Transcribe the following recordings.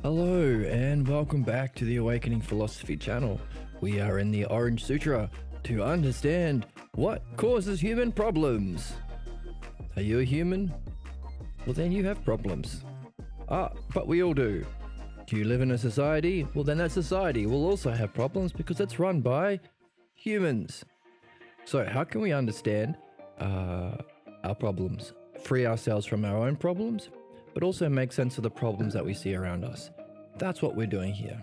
Hello and welcome back to the Awakening Philosophy channel. We are in the Orange Sutra to understand what causes human problems. Are you a human? Well, then you have problems. But we all do. Do you live in a society? Well, then that society will also have problems because it's run by humans. So how can we understand our problems, free ourselves from our own problems, but also make sense of the problems that we see around us? That's what we're doing here.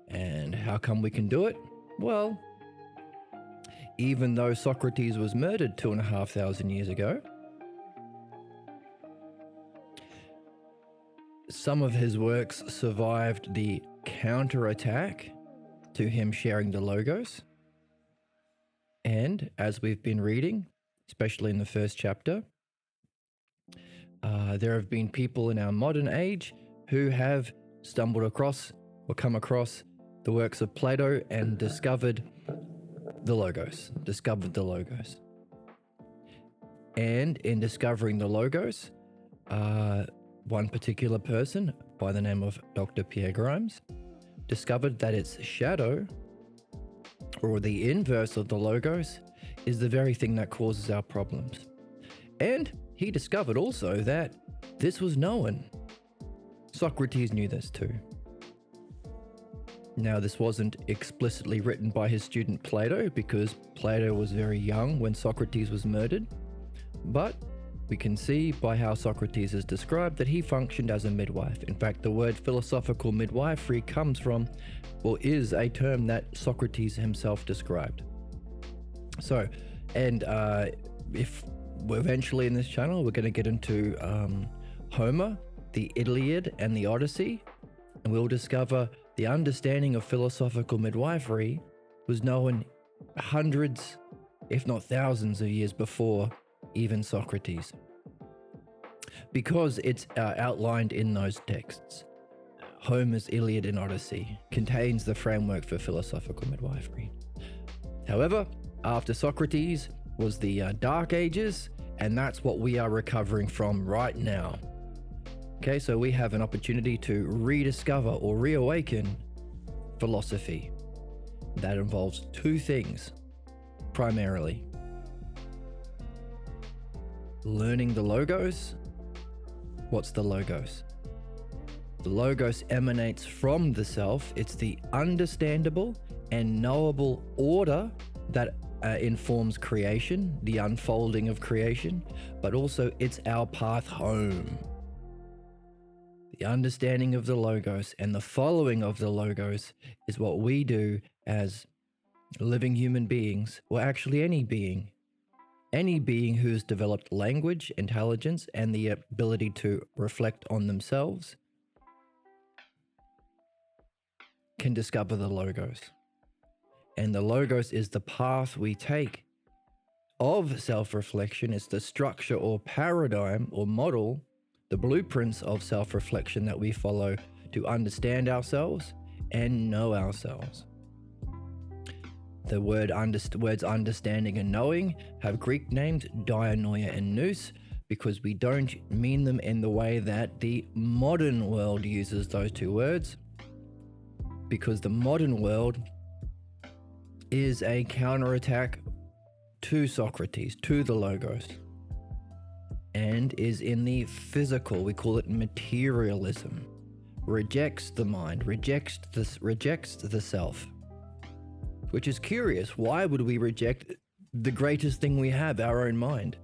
And how come we can do it? Well, even though Socrates was murdered 2,500 years ago, some of his works survived the counterattack to him sharing the Logos. And as we've been reading, especially in the first chapter, there have been people in our modern age who have stumbled across or come across the works of Plato and discovered the Logos. And in discovering the Logos, one particular person by the name of Dr. Pierre Grimes discovered that its shadow, or the inverse of the Logos, is the very thing that causes our problems. And he discovered also that this was known. Socrates knew this too. Now, this wasn't explicitly written by his student Plato because Plato was very young when Socrates was murdered, but we can see by how Socrates is described that he functioned as a midwife. In fact, the word philosophical midwifery comes from, or is a term that Socrates himself described. So, and if eventually in this channel, we're going to get into Homer, the Iliad, and the Odyssey, and we'll discover the understanding of philosophical midwifery was known hundreds, if not thousands of years before even Socrates, because it's outlined in those texts. Homer's Iliad and Odyssey contains the framework for philosophical midwifery. However, after Socrates was the Dark Ages, and that's what we are recovering from right now. Okay, so we have an opportunity to rediscover or reawaken philosophy. That involves two things, primarily. Learning the Logos. What's the Logos? The Logos emanates from the self. It's the understandable and knowable order that informs creation, the unfolding of creation, but also it's our path home. The understanding of the Logos and the following of the Logos is what we do as living human beings, or actually any being who's developed language, intelligence, and the ability to reflect on themselves can discover the Logos. And the Logos is the path we take of self-reflection. It's the structure or paradigm or model, the blueprints of self-reflection that we follow to understand ourselves and know ourselves. The words understanding and knowing have Greek names dianoia and nous, because we don't mean them in the way that the modern world uses those two words, because the modern world is a counterattack to Socrates, to the Logos, and is in the physical. We call it materialism. Rejects the mind, rejects the self. Which is curious. Why would we reject the greatest thing we have, our own mind?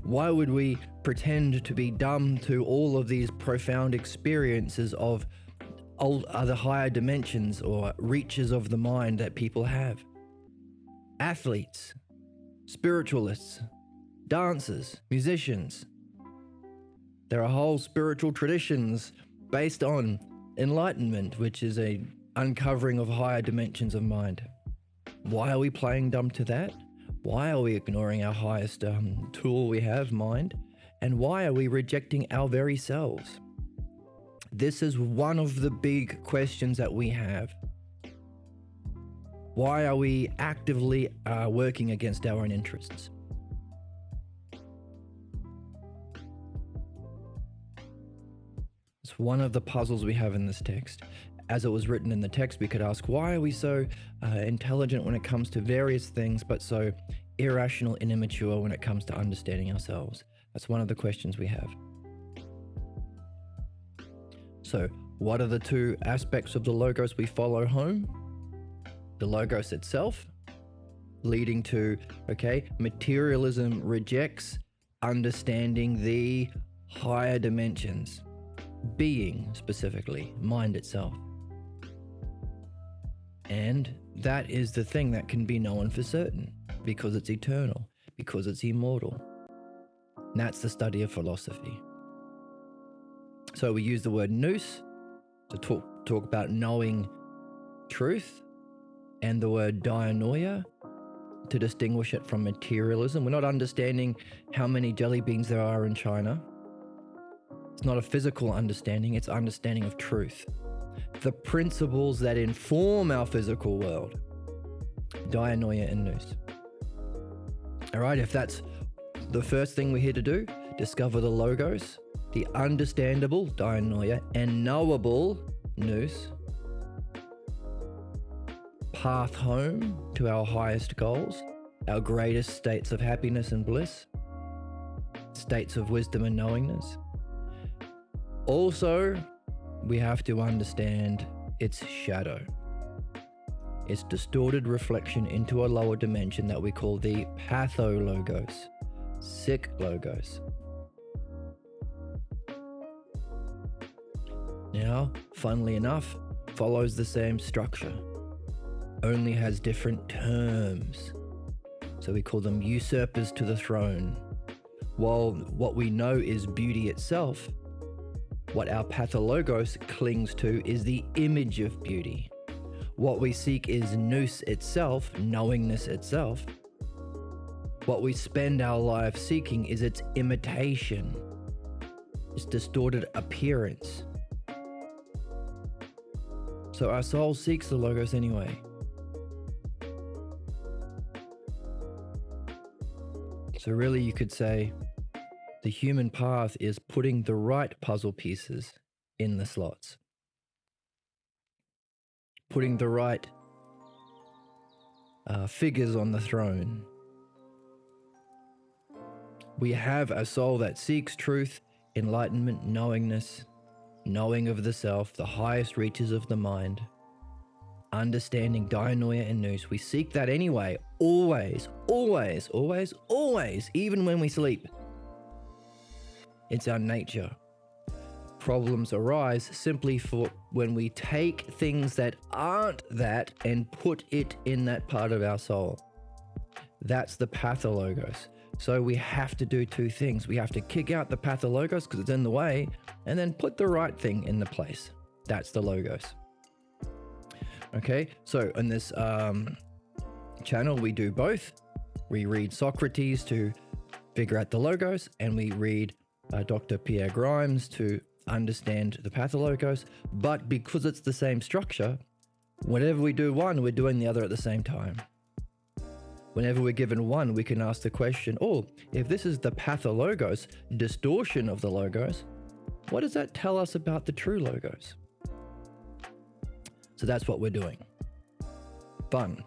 Why would we pretend to be dumb to all of these profound experiences of other higher dimensions or reaches of the mind that people have? Athletes, spiritualists, dancers, musicians. There are whole spiritual traditions based on Enlightenment, which is a uncovering of higher dimensions of mind. Why are we playing dumb to that? Why are we ignoring our highest tool we have, mind? And why are we rejecting our very selves? This is one of the big questions that we have. Why are we actively working against our own interests? It's one of the puzzles we have in this text. As it was written in the text, we could ask, why are we so intelligent when it comes to various things, but so irrational and immature when it comes to understanding ourselves? That's one of the questions we have. So, what are the two aspects of the Logos we follow home? The Logos itself, leading to, materialism rejects understanding the higher dimensions, being specifically, mind itself. And that is the thing that can be known for certain, because it's eternal, because it's immortal. And that's the study of philosophy. So we use the word nous to talk about knowing truth, and the word dianoia to distinguish it from materialism. We're not understanding how many jelly beans there are in China. It's not a physical understanding, it's understanding of truth. The principles that inform our physical world. Dianoia and nous. All right, if that's the first thing we're here to do, discover the Logos, the understandable, dianoia, and knowable, nous. Path home to our highest goals, our greatest states of happiness and bliss, states of wisdom and knowingness. Also, we have to understand its shadow, its distorted reflection into a lower dimension that we call the pathologos, sick logos. Now, funnily enough, follows the same structure, only has different terms. So we call them usurpers to the throne. While what we know is beauty itself, what our pathologos clings to is the image of beauty. What we seek is nous itself, knowingness itself. What we spend our life seeking is its imitation, its distorted appearance. So our soul seeks the Logos anyway. So really you could say the human path is putting the right puzzle pieces in the slots. Putting the right figures on the throne. We have a soul that seeks truth, enlightenment, knowingness, knowing of the self, the highest reaches of the mind, understanding dianoia and nous. We seek that anyway, always, always, always, always, even when we sleep. It's our nature. Problems arise simply for when we take things that aren't that and put it in that part of our soul. That's the pathologos. So we have to do two things. We have to kick out the pathologos because it's in the way, and then put the right thing in the place. That's the Logos. Okay, so in this channel, we do both. We read Socrates to figure out the Logos, and we read Dr. Pierre Grimes to understand the pathologos. But because it's the same structure, whenever we do one, we're doing the other at the same time. Whenever we're given one, we can ask the question, if this is the pathologos, distortion of the Logos, what does that tell us about the true Logos? So that's what we're doing. Fun.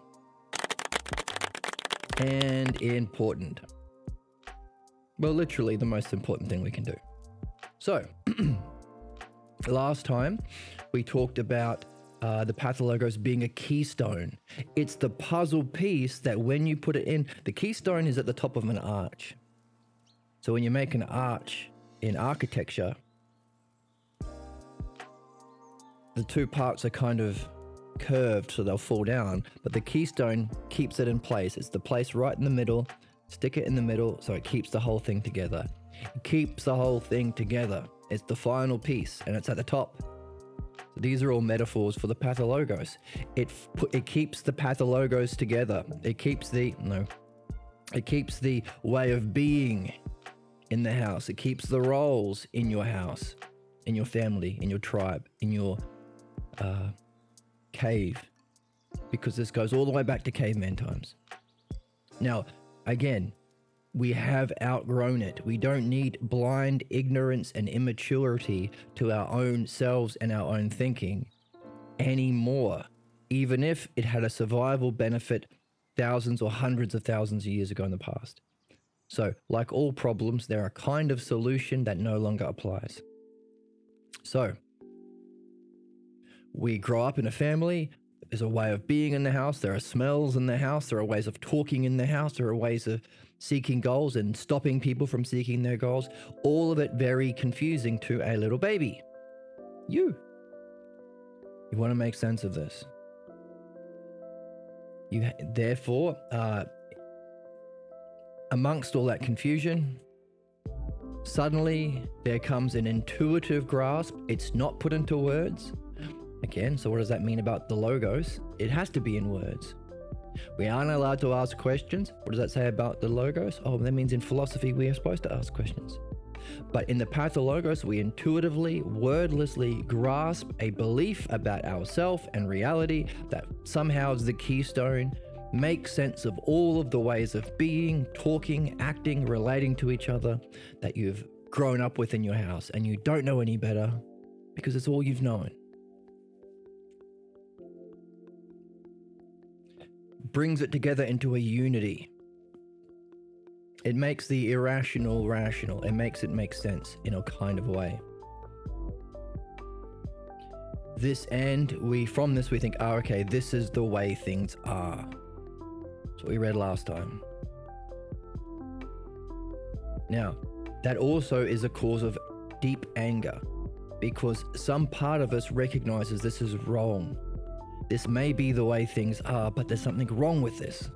And important. Well, literally the most important thing we can do. So, last time we talked about the pathologos being a keystone. It's the puzzle piece that when you put it in, the keystone is at the top of an arch. So when you make an arch in architecture, the two parts are kind of curved so they'll fall down, but the keystone keeps it in place. It's the place right in the middle. Stick it in the middle so it keeps the whole thing together. It keeps the whole thing together. It's the final piece and it's at the top. So these are all metaphors for the pathologos. It keeps the pathologos together. It keeps the way of being in the house. It keeps the roles in your house, in your family, in your tribe, in your cave, because this goes all the way back to caveman times. Now, again, We have outgrown it. We don't need blind ignorance and immaturity to our own selves and our own thinking anymore, even if it had a survival benefit thousands or hundreds of thousands of years ago in the past. So, like all problems, there are a kind of solution that no longer applies. So, we grow up in a family. There's a way of being in the house. There are smells in the house. There are ways of talking in the house. There are ways of seeking goals and stopping people from seeking their goals. All of it very confusing to a little baby. You want to make sense of this. Therefore, amongst all that confusion, suddenly there comes an intuitive grasp. It's not put into words. Again, so what does that mean about the logos? It has to be in words. We aren't allowed to ask questions. What does that say about the logos? Oh, that means in philosophy we are supposed to ask questions. But in the Pathologos, we intuitively, wordlessly grasp a belief about ourself and reality that somehow is the keystone, make sense of all of the ways of being, talking, acting, relating to each other that you've grown up with in your house, and you don't know any better because it's all you've known. Brings it together into a unity. It makes the irrational rational. It makes it make sense in a kind of way. From this we think, okay, this is the way things are. That's what we read last time. Now, that also is a cause of deep anger, because some part of us recognizes this is wrong. This may be the way things are, but there's something wrong with this.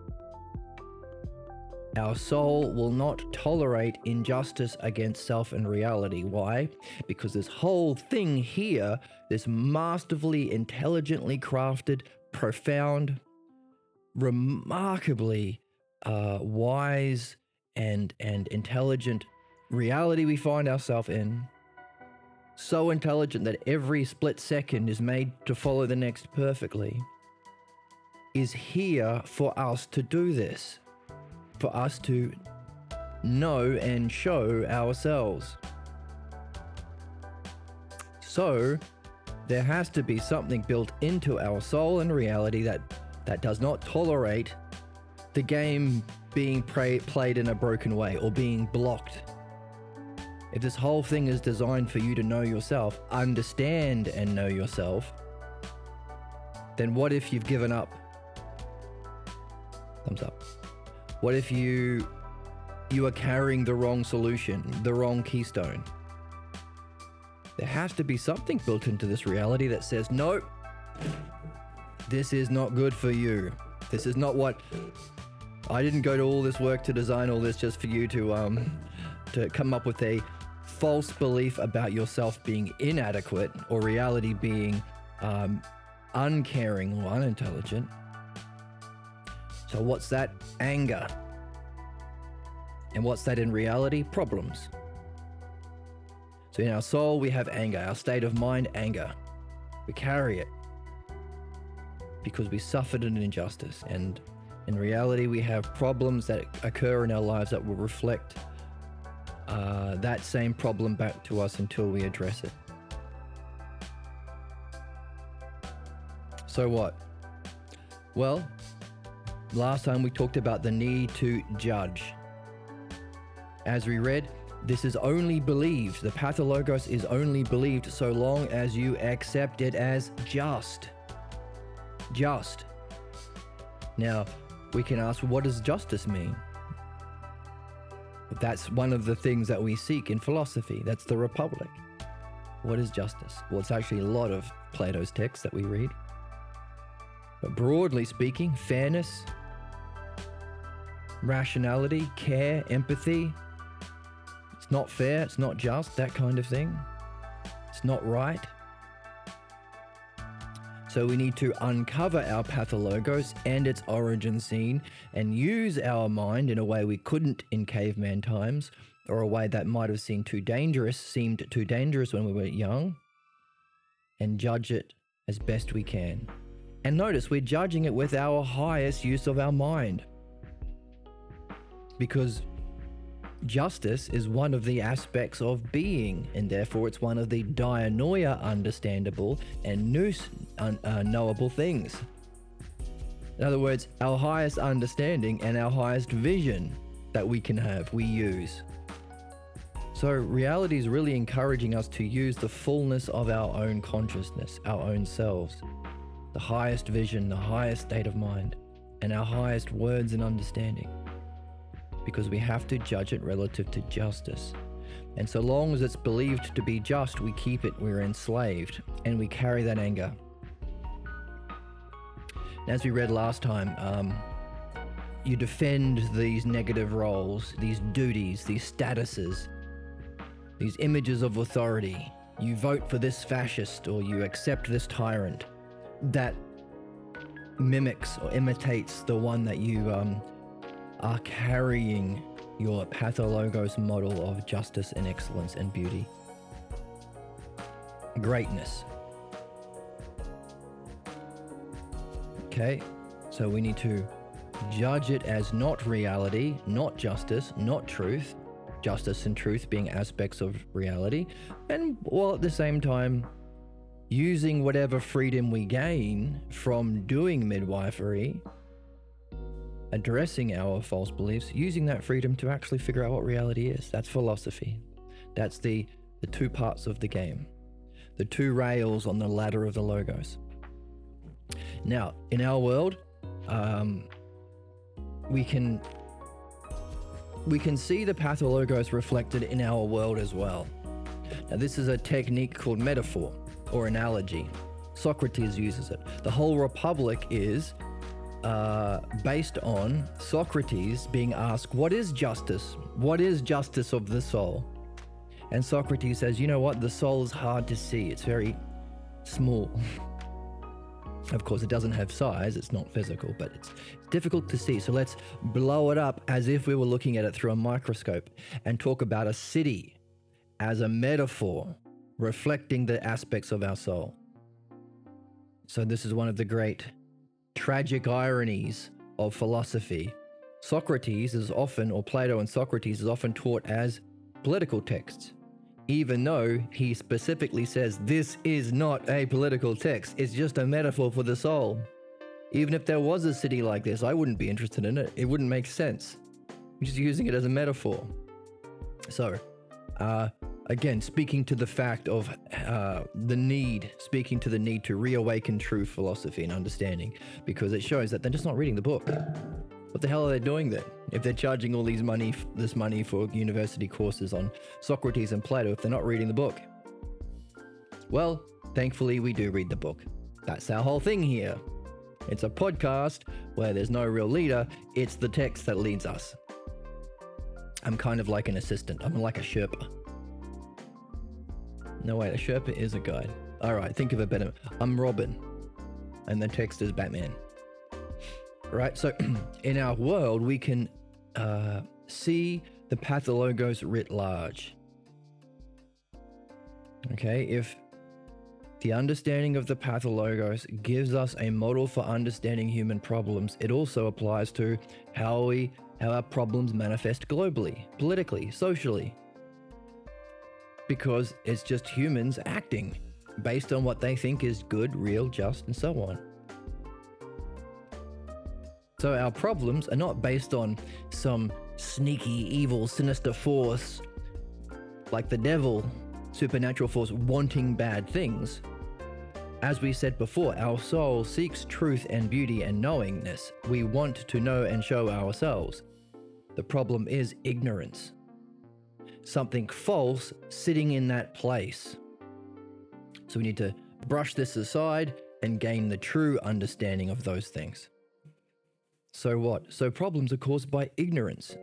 Our soul will not tolerate injustice against self and reality. Why? Because this whole thing here, this masterfully, intelligently crafted, profound, remarkably wise and intelligent reality we find ourselves in, so intelligent that every split second is made to follow the next perfectly, is here for us to do this, for us to know and show ourselves. So there has to be something built into our soul and reality that does not tolerate the game being played in a broken way or being blocked. If this whole thing is designed for you to know yourself, understand and know yourself, then what if you've given up? Thumbs up. What if you are carrying the wrong solution, the wrong keystone? There has to be something built into this reality that says, nope, this is not good for you. This is not what... I didn't go to all this work to design all this just for you to come up with a false belief about yourself being inadequate or reality being uncaring or unintelligent. So what's that? Anger. And what's that in reality? Problems. So in our soul, we have anger. Our state of mind, anger. We carry it because we suffered an injustice. And in reality, we have problems that occur in our lives that will reflect that same problem back to us until we address it. So what? Well, last time we talked about the need to judge. As we read, this is only believed, the Pathologos is only believed so long as you accept it as just. Just. Now, we can ask, what does justice mean? That's one of the things that we seek in philosophy. That's the Republic. What is justice? Well, it's actually a lot of Plato's texts that we read. But broadly speaking, fairness, rationality, care, empathy. It's not fair, it's not just, that kind of thing. It's not right. So we need to uncover our Pathologos and its origin scene and use our mind in a way we couldn't in caveman times, or a way that might have seemed too dangerous when we were young, and judge it as best we can. And notice, we're judging it with our highest use of our mind. Because Justice is one of the aspects of being, and therefore it's one of the dianoia understandable and nous knowable things. In other words, our highest understanding and our highest vision that we can have, we use. So reality is really encouraging us to use the fullness of our own consciousness, our own selves, the highest vision, the highest state of mind, and our highest words and understanding. Because we have to judge it relative to justice. And so long as it's believed to be just, we keep it, we're enslaved, and we carry that anger. As we read last time, you defend these negative roles, these duties, these statuses, these images of authority. You vote for this fascist, or you accept this tyrant that mimics or imitates the one that you are carrying your Pathologos model of justice and excellence and beauty. Greatness. Okay, so we need to judge it as not reality, not justice, not truth. Justice and truth being aspects of reality, and while at the same time using whatever freedom we gain from doing midwifery, addressing our false beliefs, using that freedom to actually figure out what reality is. That's philosophy. That's the two parts of the game, the two rails on the ladder of the logos. Now, in our world, we can see the pathologos reflected in our world as well. Now, this is a technique called metaphor or analogy. Socrates uses it. The whole Republic is based on Socrates being asked, what is justice? What is justice of the soul? And Socrates says, you know what? The soul is hard to see. It's very small. Of course, it doesn't have size. It's not physical, but it's difficult to see. So let's blow it up as if we were looking at it through a microscope and talk about a city as a metaphor reflecting the aspects of our soul. So this is one of the great tragic ironies of philosophy. Socrates is often, or Plato and Socrates is often taught as political texts, even though he specifically says this is not a political text, it's just a metaphor for the soul. Even if there was a city like this, I wouldn't be interested in it. It wouldn't make sense. I'm just using it as a metaphor. So, again, speaking to the fact of the need to reawaken true philosophy and understanding, because it shows that they're just not reading the book. What the hell are they doing then? If they're charging all this money for university courses on Socrates and Plato, if they're not reading the book? Well, thankfully we do read the book. That's our whole thing here. It's a podcast where there's no real leader. It's the text that leads us. I'm kind of like an assistant. I'm like a Sherpa. No, wait, a Sherpa is a guide. All right, think of it better. I'm Robin, and the text is Batman. Right, so in our world, we can see the pathologos writ large. Okay, if the understanding of the pathologos gives us a model for understanding human problems, it also applies to how our problems manifest globally, politically, socially. Because it's just humans acting based on what they think is good, real, just, and so on. So our problems are not based on some sneaky, evil, sinister force like the devil, supernatural force wanting bad things. As we said before, our soul seeks truth and beauty and knowingness. We want to know and show ourselves. The problem is ignorance. Something false sitting in that place. So we need to brush this aside and gain the true understanding of those things. So what? So problems are caused by ignorance.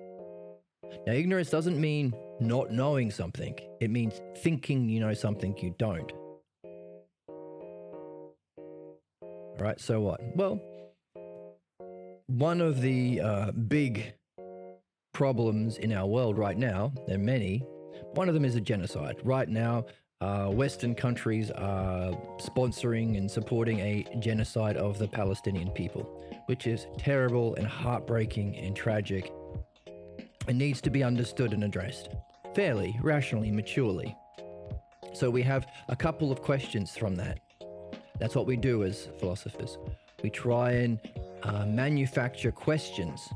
Now, ignorance doesn't mean not knowing something. It means thinking you know something you don't. All right, so what? Well, one of the big problems in our world right now, there are many, one of them is a genocide. Right now, Western countries are sponsoring and supporting a genocide of the Palestinian people, which is terrible and heartbreaking and tragic. It needs to be understood and addressed fairly, rationally, maturely. So we have a couple of questions from that. That's what we do as philosophers. We try and manufacture questions,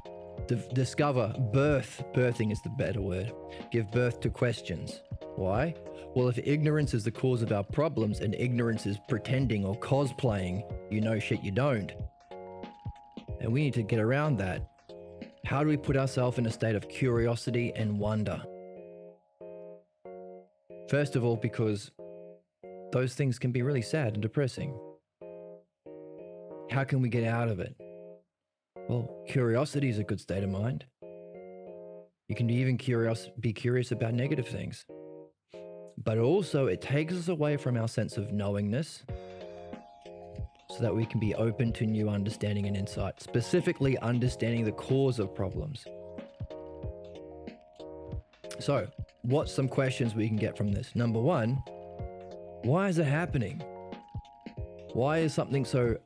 discover birthing is the better word, give birth to questions. Why? Well, if ignorance is the cause of our problems and ignorance is pretending or cosplaying, you know shit you don't, and we need to get around that. How do we put ourselves in a state of curiosity and wonder? First of all, because those things can be really sad and depressing. How can we get out of it? Well, curiosity is a good state of mind. You can even be curious about negative things. But also it takes us away from our sense of knowingness so that we can be open to new understanding and insight, specifically understanding the cause of problems. So, what's some questions we can get from this? Number one, why is it happening? Why is something so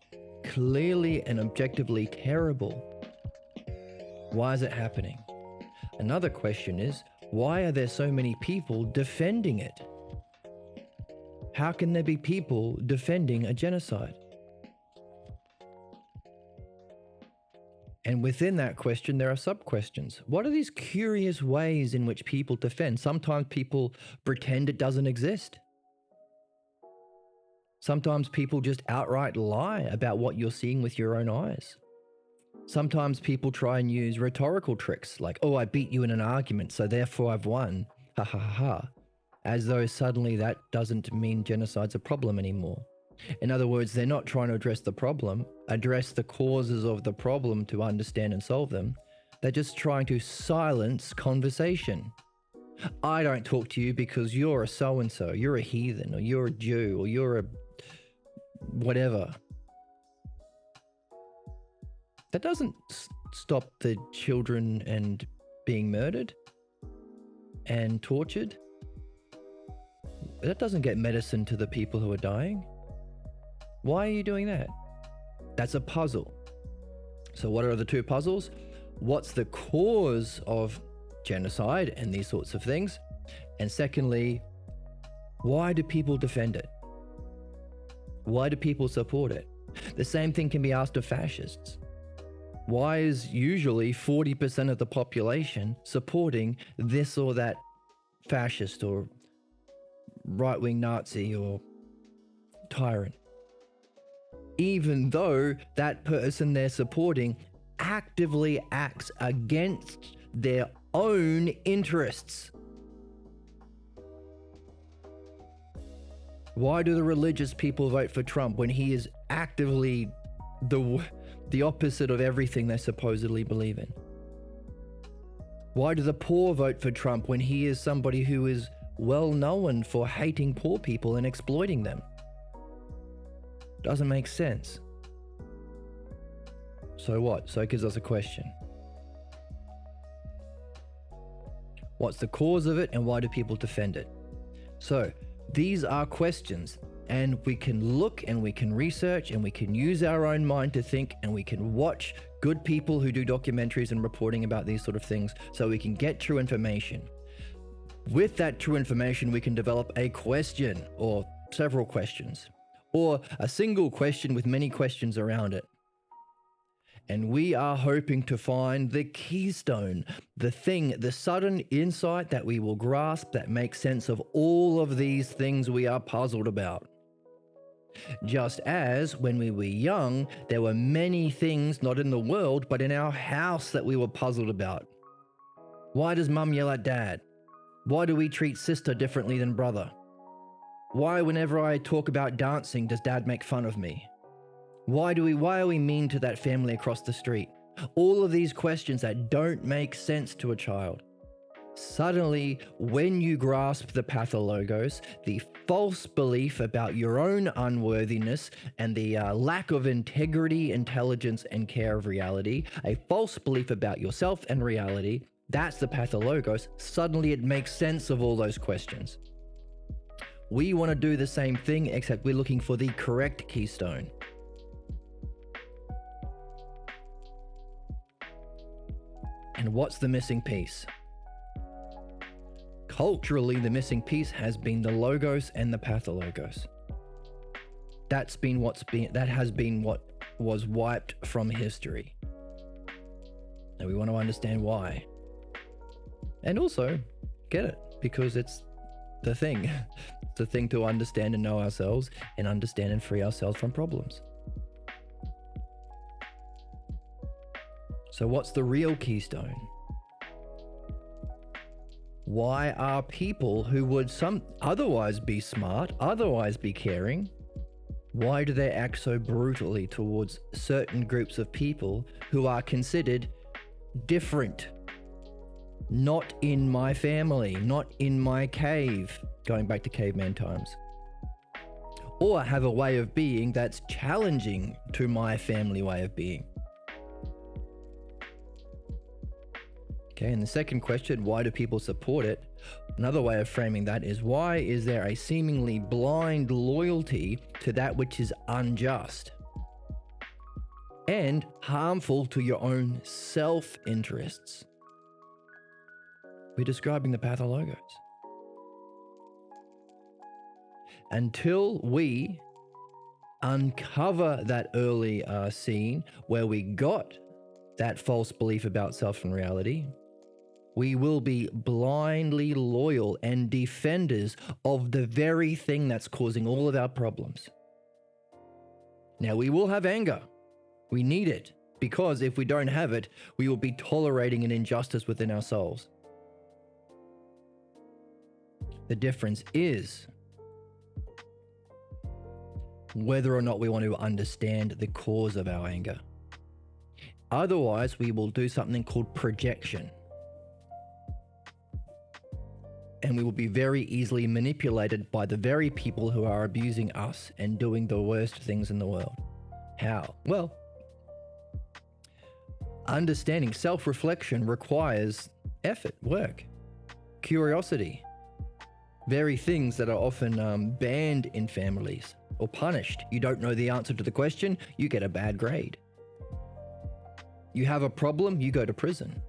clearly and objectively terrible? Why is it happening? Another question is, why are there so many people defending it? How can there be people defending a genocide? And within that question, there are sub-questions. What are these curious ways in which people defend? Sometimes people pretend it doesn't exist. Sometimes people just outright lie about what you're seeing with your own eyes. Sometimes people try and use rhetorical tricks like, oh, I beat you in an argument, so therefore I've won. Ha ha ha ha. As though suddenly that doesn't mean genocide's a problem anymore. In other words, they're not trying to address the problem, address the causes of the problem to understand and solve them. They're just trying to silence conversation. I don't talk to you because you're a so-and-so, you're a heathen, or you're a Jew, or you're a whatever. That doesn't stop the children and being murdered and tortured. That doesn't get medicine to the people who are dying. Why are you doing that? That's a puzzle. So what are the two puzzles? What's the cause of genocide and these sorts of things? And secondly, why do people defend it? Why do people support it? The same thing can be asked of fascists. Why is usually 40% of the population supporting this or that fascist or right-wing Nazi or tyrant? Even though that person they're supporting actively acts against their own interests. Why do the religious people vote for Trump when he is actively the opposite of everything they supposedly believe in? Why do the poor vote for Trump when he is somebody who is well known for hating poor people and exploiting them? Doesn't make sense. So what? So it gives us a question. What's the cause of it and why do people defend it? So these are questions, and we can look and we can research and we can use our own mind to think, and we can watch good people who do documentaries and reporting about these sort of things so we can get true information. With that true information, we can develop a question or several questions, or a single question with many questions around it. And we are hoping to find the keystone, the thing, the sudden insight that we will grasp that makes sense of all of these things we are puzzled about. Just as when we were young, there were many things not in the world, but in our house that we were puzzled about. Why does mum yell at dad? Why do we treat sister differently than brother? Why, whenever I talk about dancing, does dad make fun of me? Why are we mean to that family across the street? All of these questions that don't make sense to a child. Suddenly, when you grasp the pathologos, the false belief about your own unworthiness and the lack of integrity, intelligence, and care of reality, a false belief about yourself and reality, that's the pathologos. Suddenly it makes sense of all those questions. We want to do the same thing, except we're looking for the correct keystone. And what's the missing piece? Culturally, the missing piece has been the logos and the pathologos. That has been what was wiped from history. And we want to understand why. And also get it, because it's the thing. It's the thing to understand and know ourselves, and understand and free ourselves from problems. So what's the real keystone? Why are people who would otherwise be smart, otherwise be caring, why do they act so brutally towards certain groups of people who are considered different? Not in my family, not in my cave, going back to caveman times. Or have a way of being that's challenging to my family way of being. Okay, and the second question, why do people support it? Another way of framing that is, why is there a seemingly blind loyalty to that which is unjust and harmful to your own self-interests? We're describing the pathologos. Until we uncover that early scene where we got that false belief about self and reality, we will be blindly loyal and defenders of the very thing that's causing all of our problems. Now, we will have anger. We need it, because if we don't have it, we will be tolerating an injustice within our souls. The difference is whether or not we want to understand the cause of our anger. Otherwise, we will do something called projection. And we will be very easily manipulated by the very people who are abusing us and doing the worst things in the world. How? Well, understanding self-reflection requires effort, work, curiosity, very things that are often banned in families or punished. You don't know the answer to the question, you get a bad grade. You have a problem, you go to prison.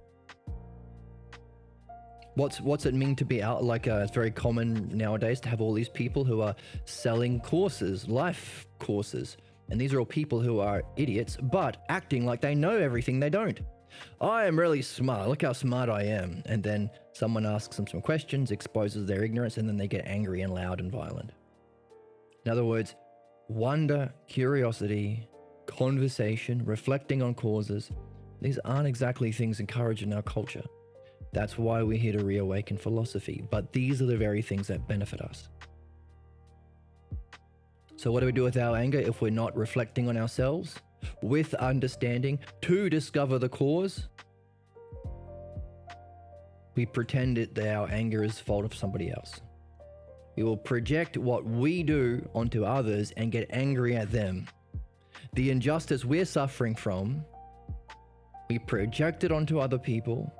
What's it mean to be out? It's very common nowadays to have all these people who are selling courses, life courses. And these are all people who are idiots, but acting like they know everything they don't. I am really smart. Look how smart I am. And then someone asks them some questions, exposes their ignorance, and then they get angry and loud and violent. In other words, wonder, curiosity, conversation, reflecting on causes. These aren't exactly things encouraged in our culture. That's why we're here to reawaken philosophy. But these are the very things that benefit us. So what do we do with our anger if we're not reflecting on ourselves with understanding to discover the cause? We pretend that our anger is the fault of somebody else. We will project what we do onto others and get angry at them. The injustice we're suffering from, we project it onto other people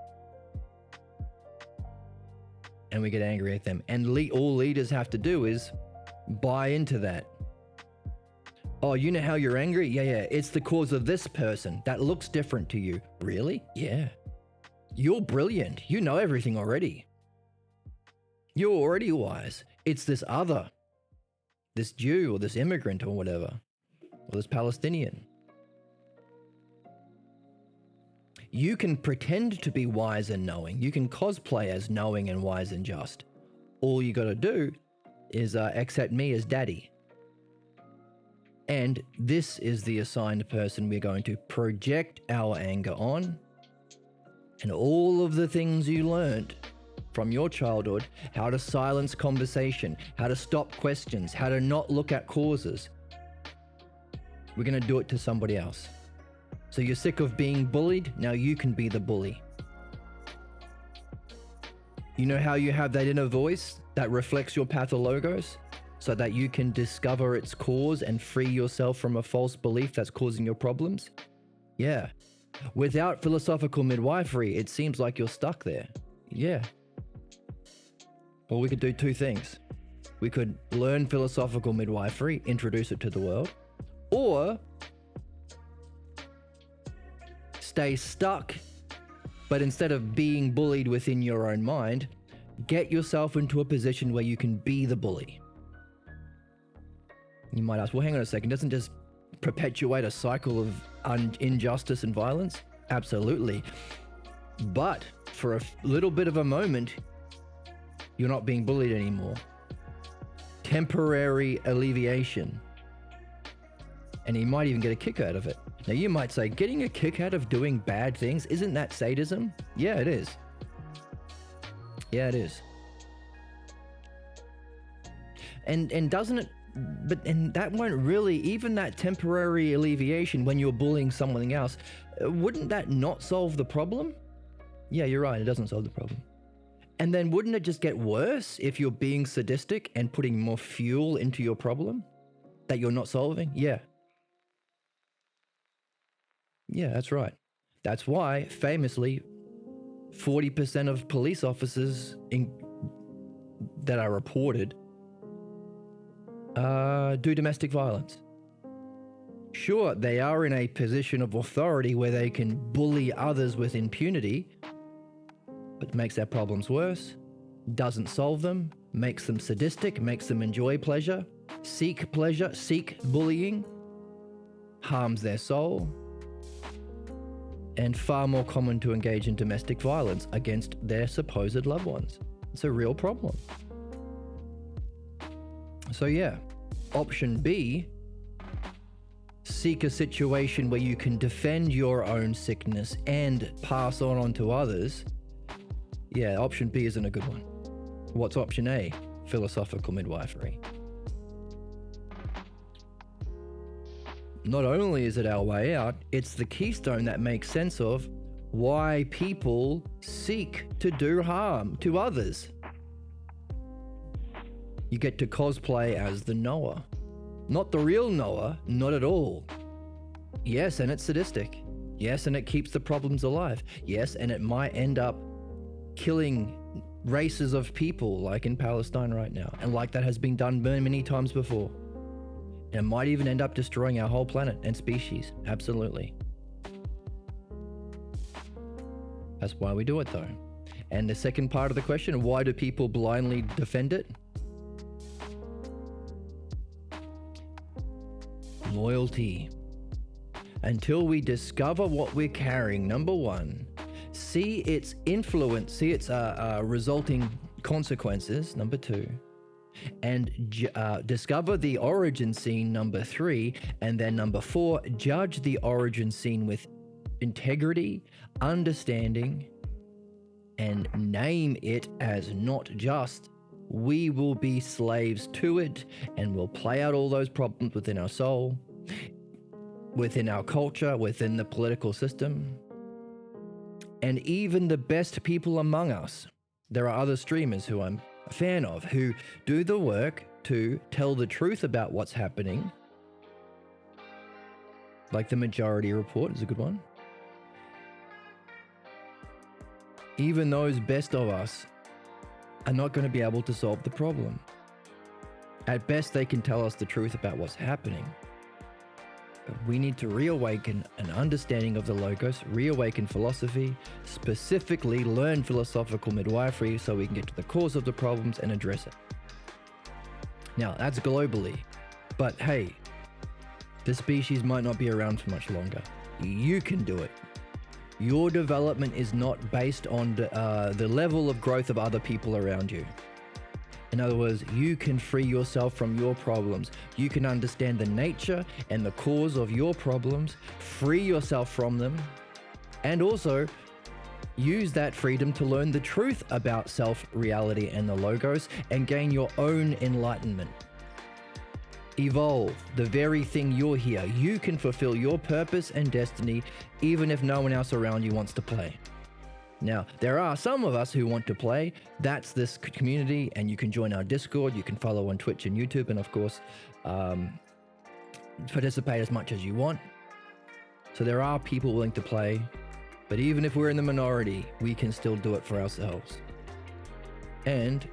and we get angry at them. And all leaders have to do is buy into that. Oh, you know how you're angry? Yeah, it's the cause of this person. That looks different to you. Really? Yeah. You're brilliant. You know everything already. You're already wise. It's this other, this Jew or this immigrant or whatever, or this Palestinian. You can pretend to be wise and knowing. You can cosplay as knowing and wise and just. All you got to do is accept me as daddy. And this is the assigned person we're going to project our anger on. And all of the things you learned from your childhood, how to silence conversation, how to stop questions, how to not look at causes, we're going to do it to somebody else. So you're sick of being bullied? Now you can be the bully. You know how you have that inner voice that reflects your pathologos so that you can discover its cause and free yourself from a false belief that's causing your problems? Yeah. Without philosophical midwifery, it seems like you're stuck there. Yeah. Well, we could do two things. We could learn philosophical midwifery, introduce it to the world, or stay stuck But instead of being bullied within your own mind, get yourself into a position where you can be the bully. You might ask, well, hang on a second, doesn't just perpetuate a cycle of injustice and violence? Absolutely. But for a little bit of a moment, you're not being bullied anymore. Temporary alleviation. And you might even get a kick out of it. Now you might say, getting a kick out of doing bad things, isn't that sadism? Yeah, it is. Yeah, it is. And doesn't it, and that won't really, even that temporary alleviation when you're bullying someone else, wouldn't that not solve the problem? Yeah, you're right, it doesn't solve the problem. And then wouldn't it just get worse if you're being sadistic and putting more fuel into your problem that you're not solving? Yeah. Yeah, that's right. That's why, famously, 40% of police officers that are reported do domestic violence. Sure, they are in a position of authority where they can bully others with impunity, but makes their problems worse, doesn't solve them, makes them sadistic, makes them enjoy pleasure, seek bullying, harms their soul, and far more common to engage in domestic violence against their supposed loved ones. It's a real problem. So yeah, option B, seek a situation where you can defend your own sickness and pass on to others. Yeah, option B isn't a good one. What's option A? Philosophical midwifery. Not only is it our way out, it's the keystone that makes sense of why people seek to do harm to others. You get to cosplay as the Noah. Not the real Noah, not at all. Yes, and it's sadistic. Yes, and it keeps the problems alive. Yes, and it might end up killing races of people like in Palestine right now, and like that has been done many times before. It might even end up destroying our whole planet and species. Absolutely. That's why we do it though. And the second part of the question, why do people blindly defend it? Loyalty. Until we discover what we're carrying, number one, see its influence, see its resulting consequences, number two, and discover the origin scene, number three, and then number four, judge the origin scene with integrity, understanding, and name it as not just we will be slaves to it, and we'll play out all those problems within our soul, within our culture, within the political system, and even the best people among us. There are other streamers who I'm a fan of who do the work to tell the truth about what's happening, like the Majority Report is a good one. Even those best of us are not going to be able to solve the problem. At best, they can tell us the truth about what's happening. But we need to reawaken an understanding of the Logos, reawaken philosophy, specifically learn philosophical midwifery so we can get to the cause of the problems and address it. Now, that's globally. But hey, the species might not be around for much longer. You can do it. Your development is not based on the level of growth of other people around you. In other words, you can free yourself from your problems. You can understand the nature and the cause of your problems, free yourself from them, and also use that freedom to learn the truth about self, reality, and the Logos, and gain your own enlightenment. Evolve, the very thing you're here. You can fulfill your purpose and destiny even if no one else around you wants to play. Now, there are some of us who want to play. That's this community, and you can join our Discord. You can follow on Twitch and YouTube, and of course, participate as much as you want. So there are people willing to play, but even if we're in the minority, we can still do it for ourselves. And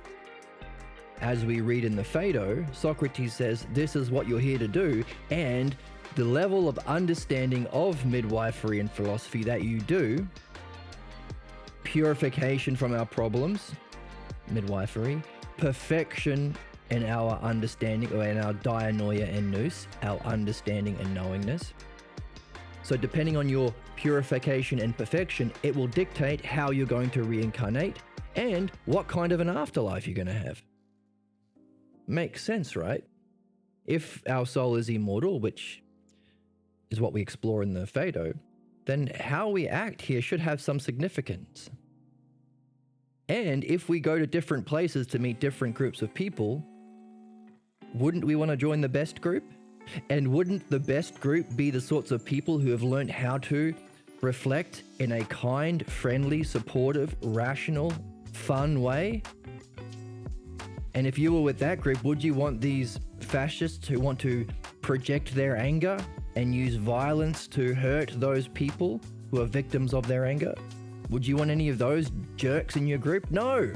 as we read in the Phaedo, Socrates says, this is what you're here to do, and the level of understanding of midwifery and philosophy that you do purification from our problems, midwifery, perfection in our understanding, or in our dianoia and nous, our understanding and knowingness. So depending on your purification and perfection, it will dictate how you're going to reincarnate and what kind of an afterlife you're going to have. Makes sense, right? If our soul is immortal, which is what we explore in the Phaedo, then how we act here should have some significance. And if we go to different places to meet different groups of people, wouldn't we want to join the best group? And wouldn't the best group be the sorts of people who have learned how to reflect in a kind, friendly, supportive, rational, fun way? And if you were with that group, would you want these fascists who want to project their anger and use violence to hurt those people who are victims of their anger? Would you want any of those jerks in your group? No.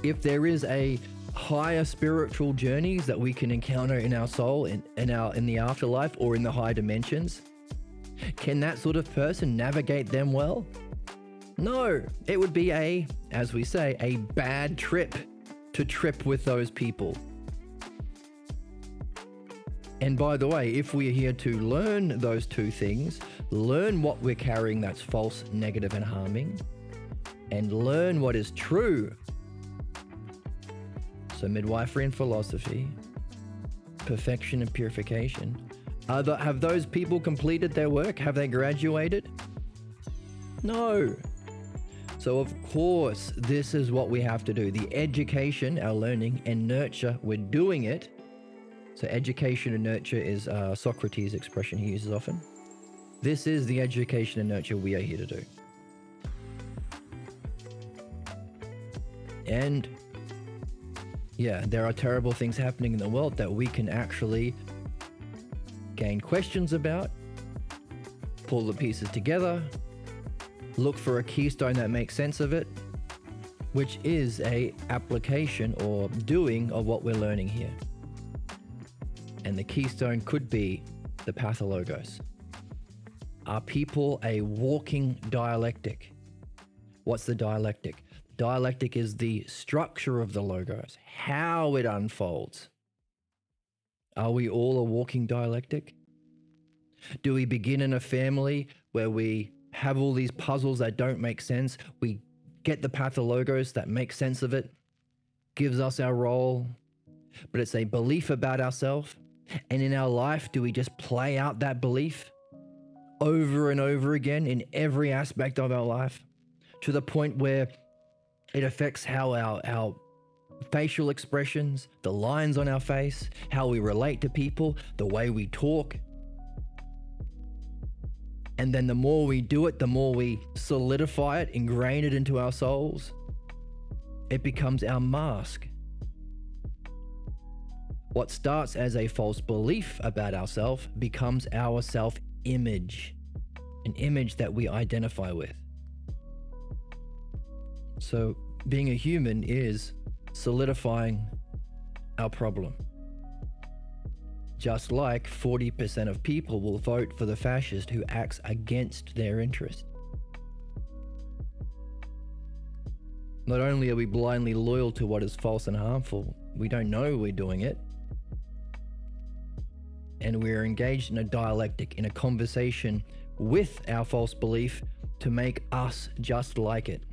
If there is a higher spiritual journeys that we can encounter in our soul, in the afterlife, or in the high dimensions, can that sort of person navigate them well? No. It would be as we say, a bad trip to trip with those people. And by the way, if we're here to learn those two things, learn what we're carrying that's false, negative, and harming, and learn what is true. So midwifery and philosophy, perfection and purification. Have those people completed their work? Have they graduated? No. So of course, this is what we have to do. The education, our learning, and nurture, we're doing it. So education and nurture is Socrates' expression he uses often. This is the education and nurture we are here to do. And yeah, there are terrible things happening in the world that we can actually gain questions about, pull the pieces together, look for a keystone that makes sense of it, which is a application or doing of what we're learning here. And the keystone could be the Pathologos. Are people a walking dialectic? What's the dialectic? Dialectic is the structure of the Logos, how it unfolds. Are we all a walking dialectic? Do we begin in a family where we have all these puzzles that don't make sense? We get the Pathologos that makes sense of it, gives us our role, but it's a belief about ourselves. And in our life, do we just play out that belief over and over again in every aspect of our life, to the point where it affects how our facial expressions, the lines on our face, how we relate to people, the way we talk. And then the more we do it, the more we solidify it, ingrain it into our souls. It becomes our mask. What starts as a false belief about ourselves becomes our self-image, an image that we identify with. So being a human is solidifying our problem. Just like 40% of people will vote for the fascist who acts against their interest. Not only are we blindly loyal to what is false and harmful, we don't know we're doing it. And we're engaged in a dialectic, in a conversation with our false belief to make us just like it.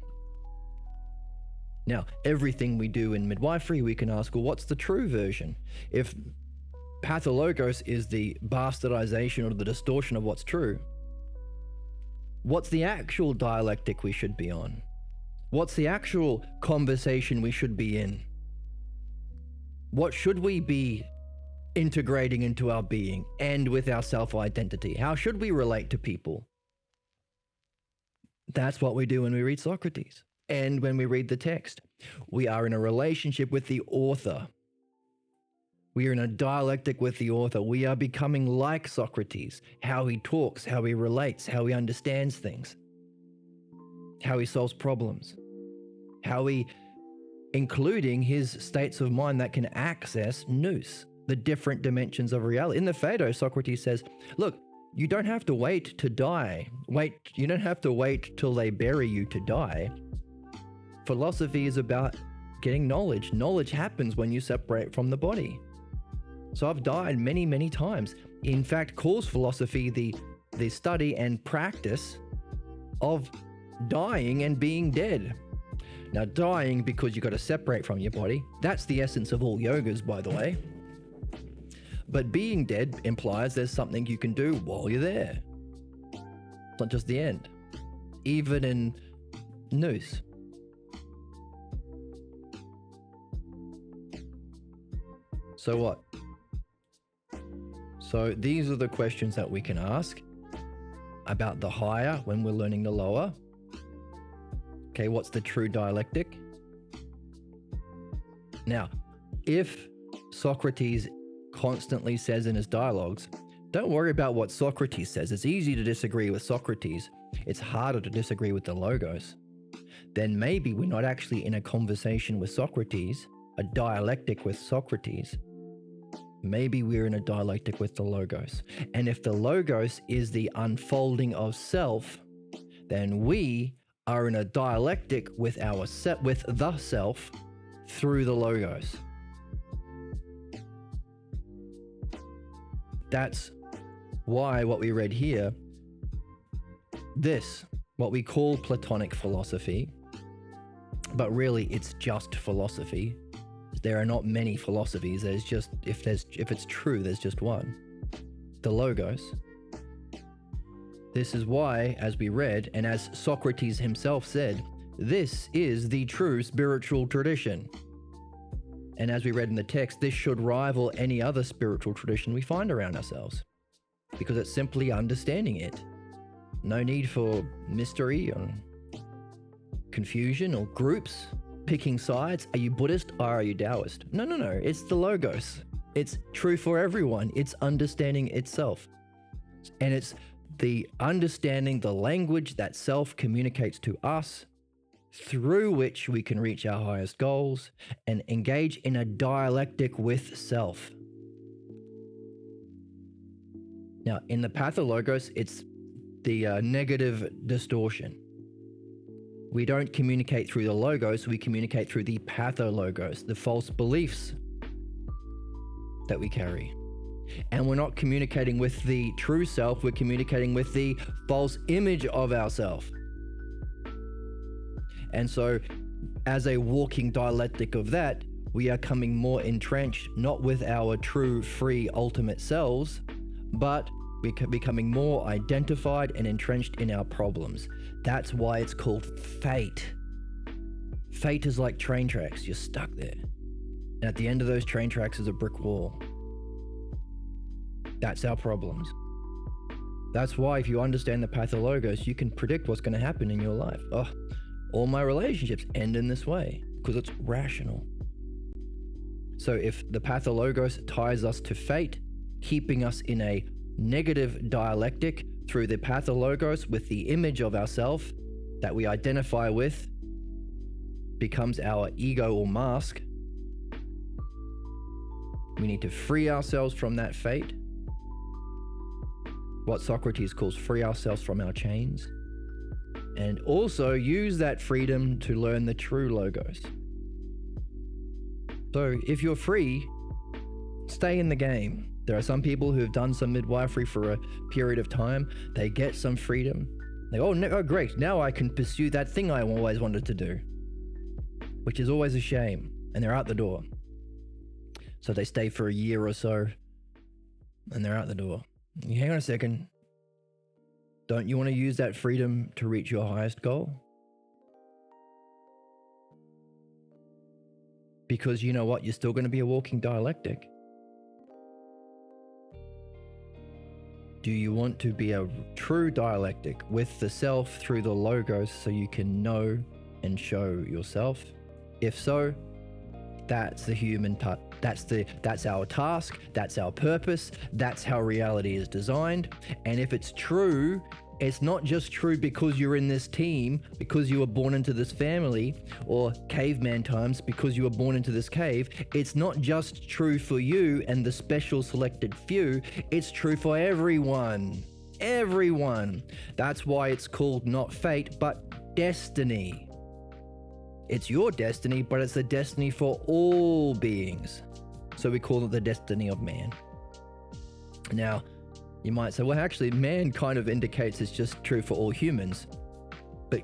Now, everything we do in midwifery, we can ask, well, what's the true version? If Pathologos is the bastardization or the distortion of what's true, what's the actual dialectic we should be on? What's the actual conversation we should be in? What should we be integrating into our being and with our self-identity? How should we relate to people? That's what we do when we read Socrates and when we read the text. We are in a relationship with the author. We are in a dialectic with the author. We are becoming like Socrates, how he talks, how he relates, how he understands things, how he solves problems, how he, including his states of mind that can access nous, the different dimensions of reality. In the Phaedo, Socrates says, look, you don't have to wait to die. You don't have to wait till they bury you to die. Philosophy is about getting knowledge. Knowledge happens when you separate from the body. So I've died many, many times. In fact, calls philosophy the study and practice of dying and being dead. Now, dying because you got to separate from your body. That's the essence of all yogas, by the way. But being dead implies there's something you can do while you're there. It's not just the end. Even in news. So what? So these are the questions that we can ask about the higher when we're learning the lower. Okay, what's the true dialectic? Now, if Socrates constantly says in his dialogues, don't worry about what Socrates says. It's easy to disagree with Socrates. It's harder to disagree with the Logos. Then maybe we're not actually in a conversation with Socrates, a dialectic with Socrates. Maybe we're in a dialectic with the Logos. And if the Logos is the unfolding of self, then we are in a dialectic with the self through the Logos. That's why what we read here, what we call Platonic philosophy, but really it's just philosophy. There are not many philosophies. There's just, if it's true, there's just one. The Logos. This is why, as we read, and as Socrates himself said, this is the true spiritual tradition. And as we read in the text, this should rival any other spiritual tradition we find around ourselves, because it's simply understanding it. No need for mystery or confusion or groups picking sides. Are you Buddhist or are you Taoist? No. It's the Logos. It's true for everyone. It's understanding itself. And it's the understanding the language that self communicates to us, through which we can reach our highest goals and engage in a dialectic with self. Now, in the Pathologos, it's the negative distortion. We don't communicate through the Logos, we communicate through the Pathologos, the false beliefs that we carry. And we're not communicating with the true self, we're communicating with the false image of ourself. And so, as a walking dialectic of that, we are coming more entrenched, not with our true, free, ultimate selves, but we're becoming more identified and entrenched in our problems. That's why it's called fate. Fate is like train tracks. You're stuck there. And at the end of those train tracks is a brick wall. That's our problems. That's why if you understand the Pathologos, you can predict what's going to happen in your life. Oh, all my relationships end in this way because it's rational. So if the Pathologos ties us to fate, keeping us in a negative dialectic through the Pathologos with the image of ourself that we identify with, becomes our ego or mask. We need to free ourselves from that fate. What Socrates calls free ourselves from our chains. And also use that freedom to learn the true Logos. So if you're free, stay in the game. There are some people who have done some midwifery for a period of time. They get some freedom. They go, oh, great, now I can pursue that thing I always wanted to do, which is always a shame. And they're out the door. So they stay for a year or so, and they're out the door. You hang on a second. Don't you want to use that freedom to reach your highest goal? Because you know what? You're still going to be a walking dialectic. Do you want to be a true dialectic with the self through the Logos so you can know and show yourself? If so, that's the human touch. That's our task. That's our purpose. That's how reality is designed. And if it's true, it's not just true because you're in this team, because you were born into this family, or caveman times because you were born into this cave. It's not just true for you and the special selected few. It's true for everyone. everyone. That's why it's called not fate, but destiny. It's your destiny, but it's the destiny for all beings. So we call it the destiny of man. Now, you might say, well, actually, man kind of indicates it's just true for all humans. But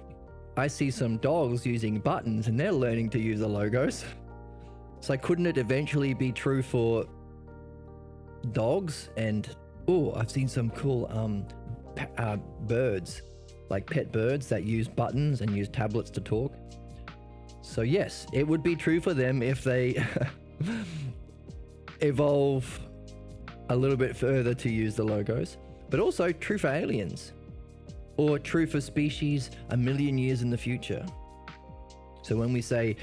I see some dogs using buttons and they're learning to use the logos. So couldn't it eventually be true for dogs? And, oh, I've seen some cool birds, like pet birds that use buttons and use tablets to talk. So yes, it would be true for them if they evolve a little bit further to use the logos, but also true for aliens or true for species 1 million years in the future. So when we say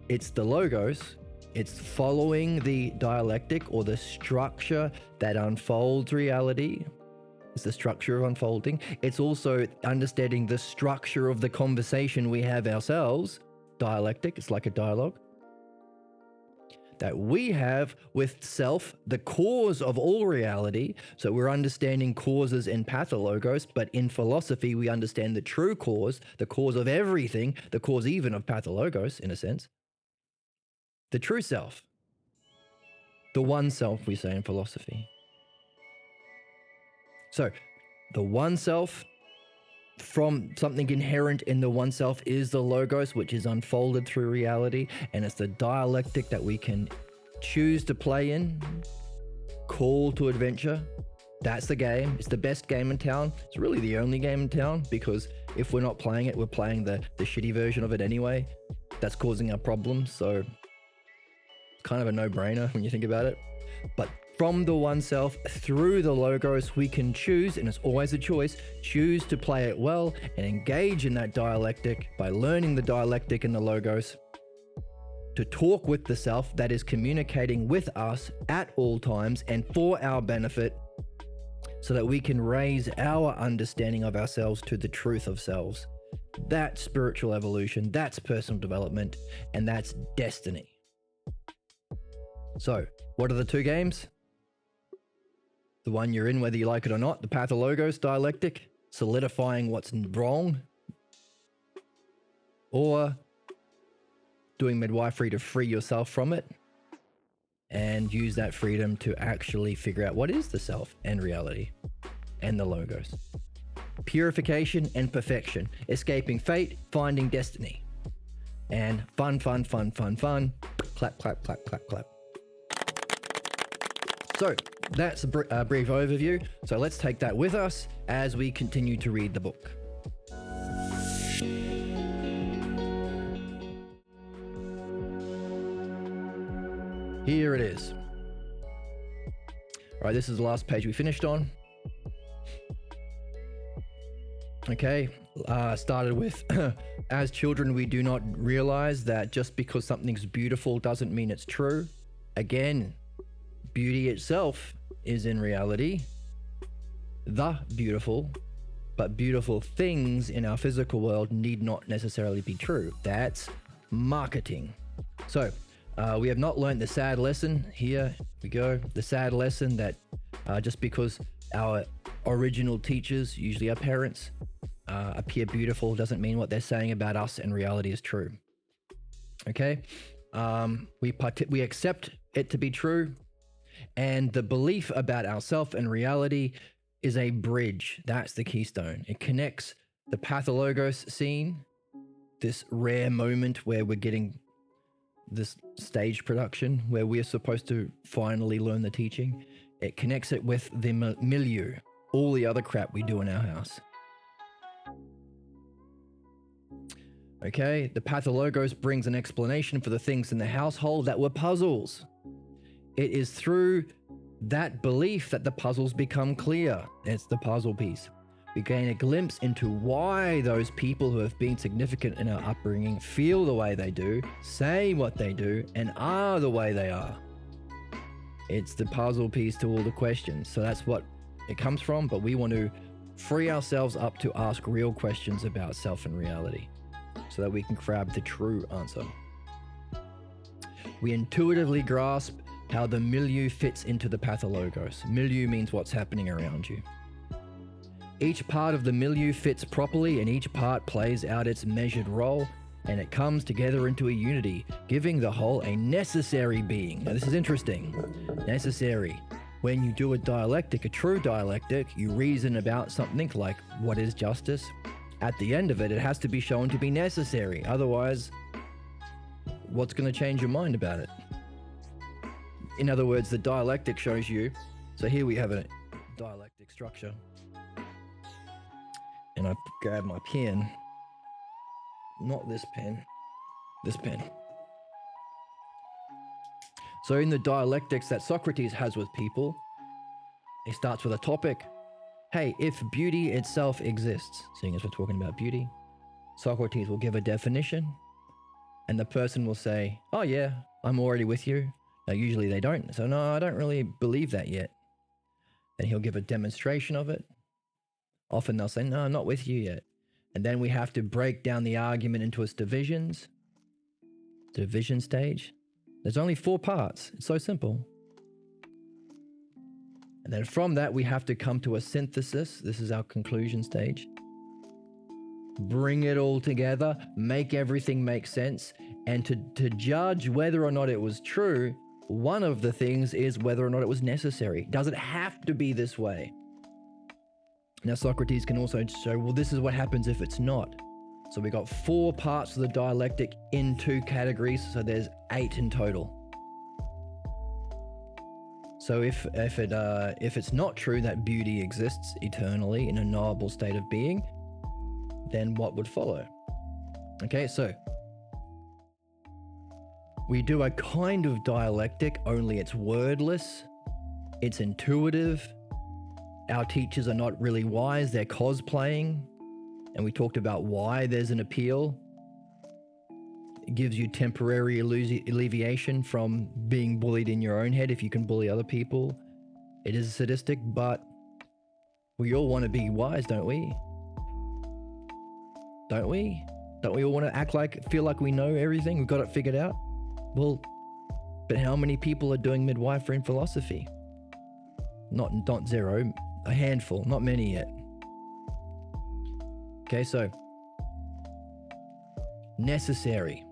it's the logos, it's following the dialectic or the structure that unfolds reality. It's the structure of unfolding. It's also understanding the structure of the conversation we have ourselves. Dialectic, it's like a dialogue that we have with self, the cause of all reality. So we're understanding causes in pathologos, but in philosophy, we understand the true cause, the cause of everything, the cause even of pathologos, in a sense. The true self, the one self, we say in philosophy. So the one self, from something inherent in the one self, is the logos, which is unfolded through reality, and it's the dialectic that we can choose to play in. Call to adventure. That's the game. It's the best game in town. It's really the only game in town, because if we're not playing it, we're playing the shitty version of it anyway. That's causing our problems. So it's kind of a no-brainer when you think about it. But from the one self through the logos, we can choose, and it's always a choice, choose to play it well and engage in that dialectic by learning the dialectic in the logos, to talk with the self that is communicating with us at all times and for our benefit, so that we can raise our understanding of ourselves to the truth of selves. That's spiritual evolution, that's personal development, and that's destiny. So, what are the two games? The one you're in, whether you like it or not, the pathologos dialectic, solidifying what's wrong, or doing midwifery to free yourself from it and use that freedom to actually figure out what is the self and reality and the logos. Purification and perfection, escaping fate, finding destiny. And fun, fun, fun, fun, fun. Clap, clap, clap, clap, clap. So that's a brief overview. So let's take that with us as we continue to read the book. Here it is. All right, this is the last page we finished on. Okay, started with, as children, we do not realize that just because something's beautiful doesn't mean it's true. Again, beauty itself is in reality the beautiful, but beautiful things in our physical world need not necessarily be true. That's marketing. So we have not learned the sad lesson. Here we go. The sad lesson that just because our original teachers, usually our parents, appear beautiful doesn't mean what they're saying about us in reality is true. Okay? We accept it to be true. And the belief about ourself and reality is a bridge. That's the keystone. It connects the pathologos scene, this rare moment where we're getting this stage production where we're supposed to finally learn the teaching. It connects it with the milieu, all the other crap we do in our house. Okay, the pathologos brings an explanation for the things in the household that were puzzles. It is through that belief that the puzzles become clear. It's the puzzle piece. We gain a glimpse into why those people who have been significant in our upbringing feel the way they do, say what they do, and are the way they are. It's the puzzle piece to all the questions. So that's what it comes from, but we want to free ourselves up to ask real questions about self and reality so that we can grab the true answer. We intuitively grasp how the milieu fits into the pathologos. Milieu means what's happening around you. Each part of the milieu fits properly and each part plays out its measured role, and it comes together into a unity, giving the whole a necessary being. Now this is interesting. Necessary. When you do a dialectic, a true dialectic, you reason about something like what is justice. At the end of it, it has to be shown to be necessary. Otherwise, what's going to change your mind about it? In other words, the dialectic shows you. So here we have a dialectic structure. And I grab my pen. Not this pen. This pen. So in the dialectics that Socrates has with people, he starts with a topic. Hey, if beauty itself exists, seeing as we're talking about beauty, Socrates will give a definition, and the person will say, oh yeah, I'm already with you. Now usually they don't. So no, I don't really believe that yet. Then he'll give a demonstration of it. Often they'll say, no, I'm not with you yet. And then we have to break down the argument into its divisions. The division stage. There's only 4 parts. It's so simple. And then from that, we have to come to a synthesis. This is our conclusion stage. Bring it all together, make everything make sense. And to judge whether or not it was true, one of the things is whether or not it was necessary. Does it have to be this way? Now, Socrates can also show, well, this is what happens if it's not. So we got 4 parts of the dialectic in 2 categories, so there's 8 in total. So if it's not true that beauty exists eternally in a knowable state of being, then what would follow? Okay, so we do a kind of dialectic, only it's wordless, it's intuitive. Our teachers are not really wise, they're cosplaying. And we talked about why there's an appeal. It gives you temporary alleviation from being bullied in your own head if you can bully other people. It is sadistic, but we all want to be wise, don't we? Don't we? Don't we all want to feel like we know everything? We've got it figured out? Well, but how many people are doing midwifery and philosophy? Not zero, a handful, not many yet. Okay, so necessary.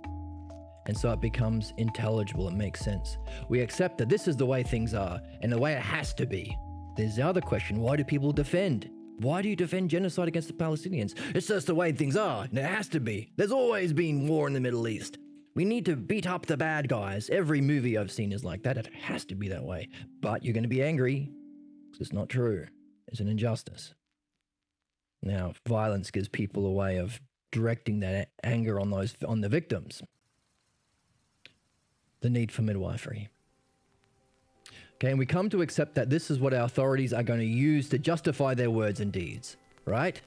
And so it becomes intelligible, it makes sense. We accept that this is the way things are and the way it has to be. There's the other question, why do people defend? Why do you defend genocide against the Palestinians? It's just the way things are and it has to be. There's always been war in the Middle East. We need to beat up the bad guys. Every movie I've seen is like that. It has to be that way. But you're going to be angry because it's not true. It's an injustice. Now, violence gives people a way of directing that anger on the victims. The need for midwifery. Okay, and we come to accept that this is what our authorities are going to use to justify their words and deeds, right?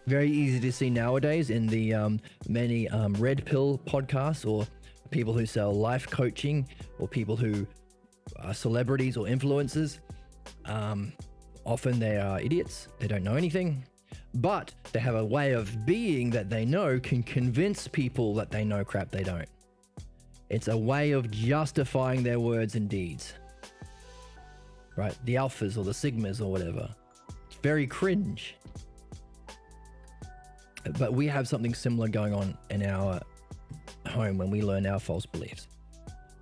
Very easy to see nowadays in the many red pill podcasts or people who sell life coaching or people who are celebrities or influencers. Often they are idiots. They don't know anything. But they have a way of being that they know can convince people that they know crap they don't. It's a way of justifying their words and deeds. Right? The alphas or the sigmas or whatever. It's very cringe. But we have something similar going on in our home when we learn our false beliefs.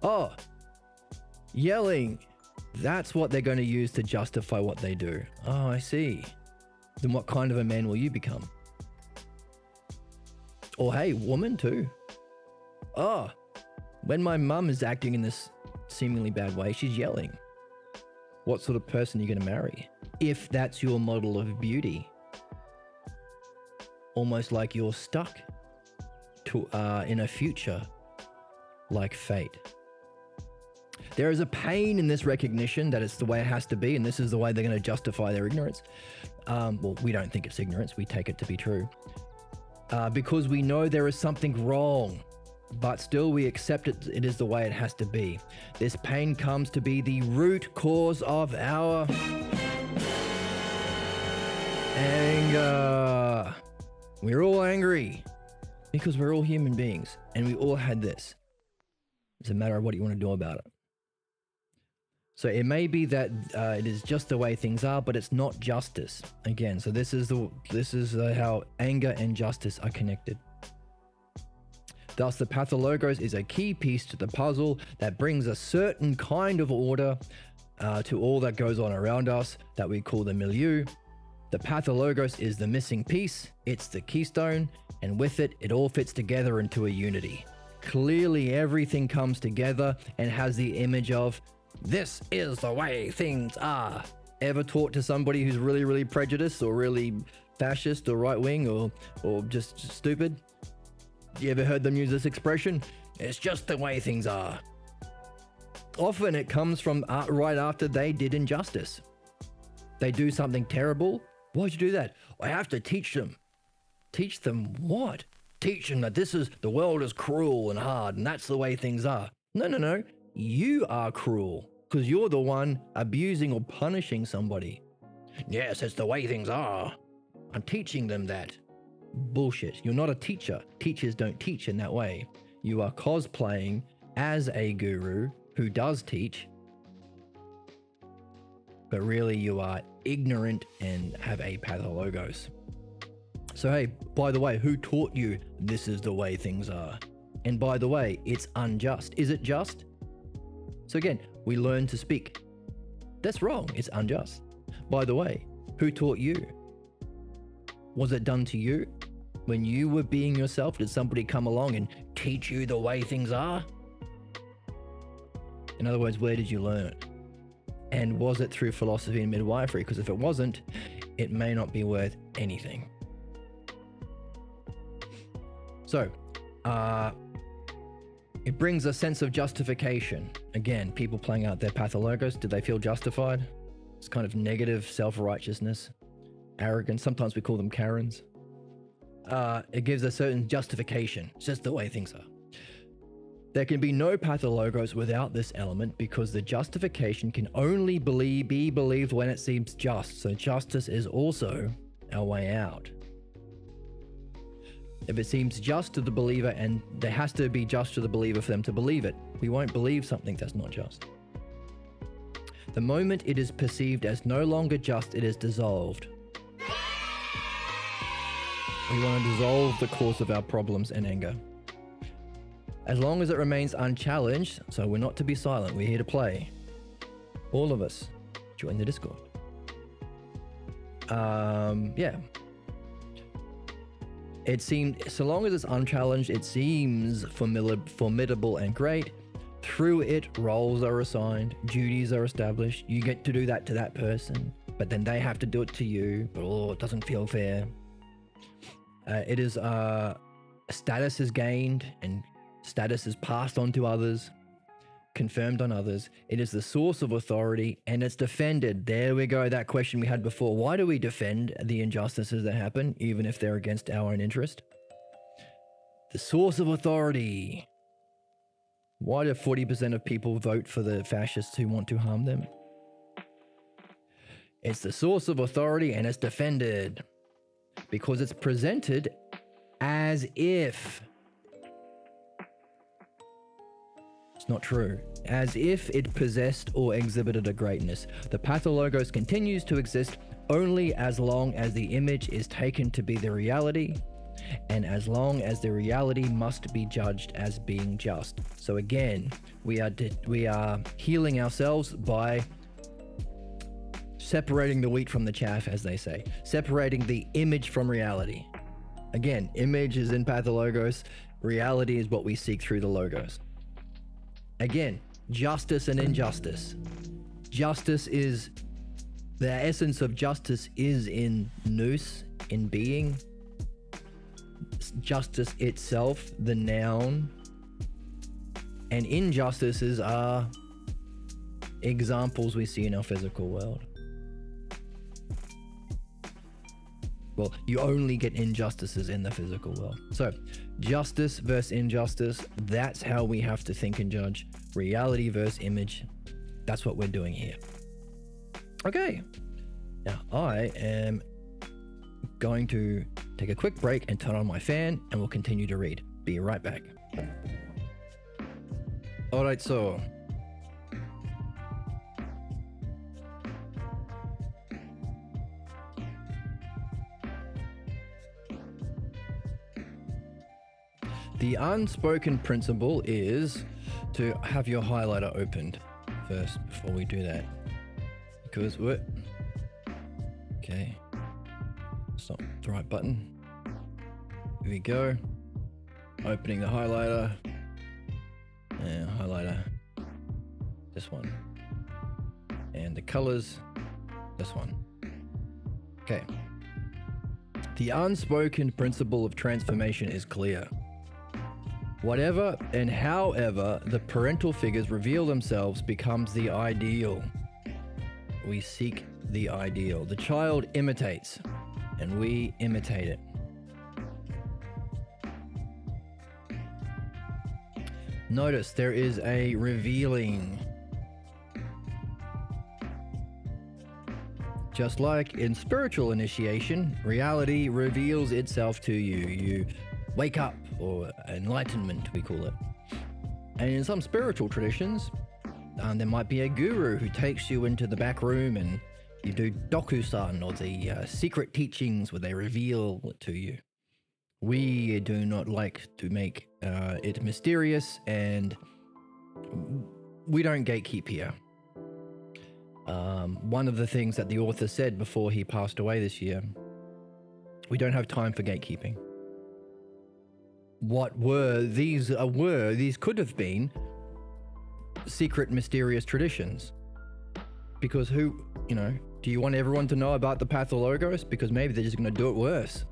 Oh, yelling. That's what they're going to use to justify what they do. Oh, I see. Then what kind of a man will you become? Or hey, woman too. Oh, when my mum is acting in this seemingly bad way, she's yelling. What sort of person are you going to marry? If that's your model of beauty. Almost like you're stuck to in a future like fate. There is a pain in this recognition that it's the way it has to be, and this is the way they're going to justify their ignorance. Well, we don't think it's ignorance. We take it to be true. Because we know there is something wrong, but still we accept it is the way it has to be. This pain comes to be the root cause of our anger. We're all angry because we're all human beings, and we all had this. It's a matter of what you want to do about it. So it may be that it is just the way things are, but it's not justice. Again, so this is how anger and justice are connected. Thus, the Pathologos is a key piece to the puzzle that brings a certain kind of order to all that goes on around us that we call the milieu. The Pathologos is the missing piece, it's the keystone, and with it, it all fits together into a unity. Clearly, everything comes together and has the image of, this is the way things are. Ever taught to somebody who's really, really prejudiced or really fascist or right-wing or just stupid? You ever heard them use this expression? It's just the way things are. Often it comes from right after they did injustice. They do something terrible. Why'd you do that? I have to teach them. Teach them what? Teach them that the world is cruel and hard and that's the way things are. No. You are cruel because you're the one abusing or punishing somebody. Yes, it's the way things are. I'm teaching them that. Bullshit. You're not a teacher. Teachers don't teach in that way. You are cosplaying as a guru who does teach, but really you are ignorant and have a pathologos. So hey, by the way, who taught you this is the way things are? And by the way, it's unjust. Is it just? So again, we learn to speak. That's wrong. It's unjust. By the way, who taught you? Was it done to you? When you were being yourself, did somebody come along and teach you the way things are? In other words, where did you learn it? And was it through philosophy and midwifery? Because if it wasn't, it may not be worth anything. So, it brings a sense of justification. Again, people playing out their pathologos, do they feel justified? It's kind of negative self-righteousness, arrogance. Sometimes we call them Karens. It gives a certain justification. It's just the way things are. There can be no pathologos without this element because the justification can only be believed when it seems just. So justice is also our way out. If it seems just to the believer, and there has to be just to the believer for them to believe it, we won't believe something that's not just. The moment it is perceived as no longer just, it is dissolved. We want to dissolve the cause of our problems and anger. As long as it remains unchallenged, so we're not to be silent, we're here to play. All of us, join the Discord. Yeah. It seems, so long as it's unchallenged, it seems formidable and great. Through it, roles are assigned, duties are established. You get to do that to that person, but then they have to do it to you. But it doesn't feel fair. It is status is gained and status is passed on to others, confirmed on others. It is the source of authority and it's defended. There we go, that question we had before. Why do we defend the injustices that happen, even if they're against our own interest? The source of authority. Why do 40% of people vote for the fascists who want to harm them? It's the source of authority and it's defended because it's presented as if. It's not true. As if it possessed or exhibited a greatness. The pathologos continues to exist only as long as the image is taken to be the reality, and as long as the reality must be judged as being just. So again, we are healing ourselves by separating the wheat from the chaff, as they say. Separating the image from reality. Again, image is in pathologos. Reality is what we seek through the logos. Again, justice and injustice. Justice is, the essence of justice is in nous, in being. Justice itself, the noun. And injustices are examples we see in our physical world. Well, you only get injustices in the physical world. So, justice versus injustice, that's how we have to think and judge. Reality versus image, that's what we're doing here. Okay, now I am going to take a quick break and turn on my fan, and we'll continue to read. Be right back. All right, so The unspoken principle is to have your highlighter opened first before we do that. Because what? Okay. It's not the right button. Here we go. Opening the highlighter. And highlighter. This one. And the colors. This one. Okay. The unspoken principle of transformation is clear. Whatever and however the parental figures reveal themselves becomes the ideal. We seek the ideal. The child imitates, and we imitate it. Notice there is a revealing. Just like in spiritual initiation, reality reveals itself to you. You wake up, or enlightenment we call it. And in some spiritual traditions, there might be a guru who takes you into the back room and you do dokusan, or the secret teachings where they reveal it to you. We do not like to make it mysterious, and we don't gatekeep here. One of the things that the author said before he passed away this year, we don't have time for gatekeeping. These could have been secret, mysterious traditions. Because do you want everyone to know about the Pathologos? Because maybe they're just going to do it worse.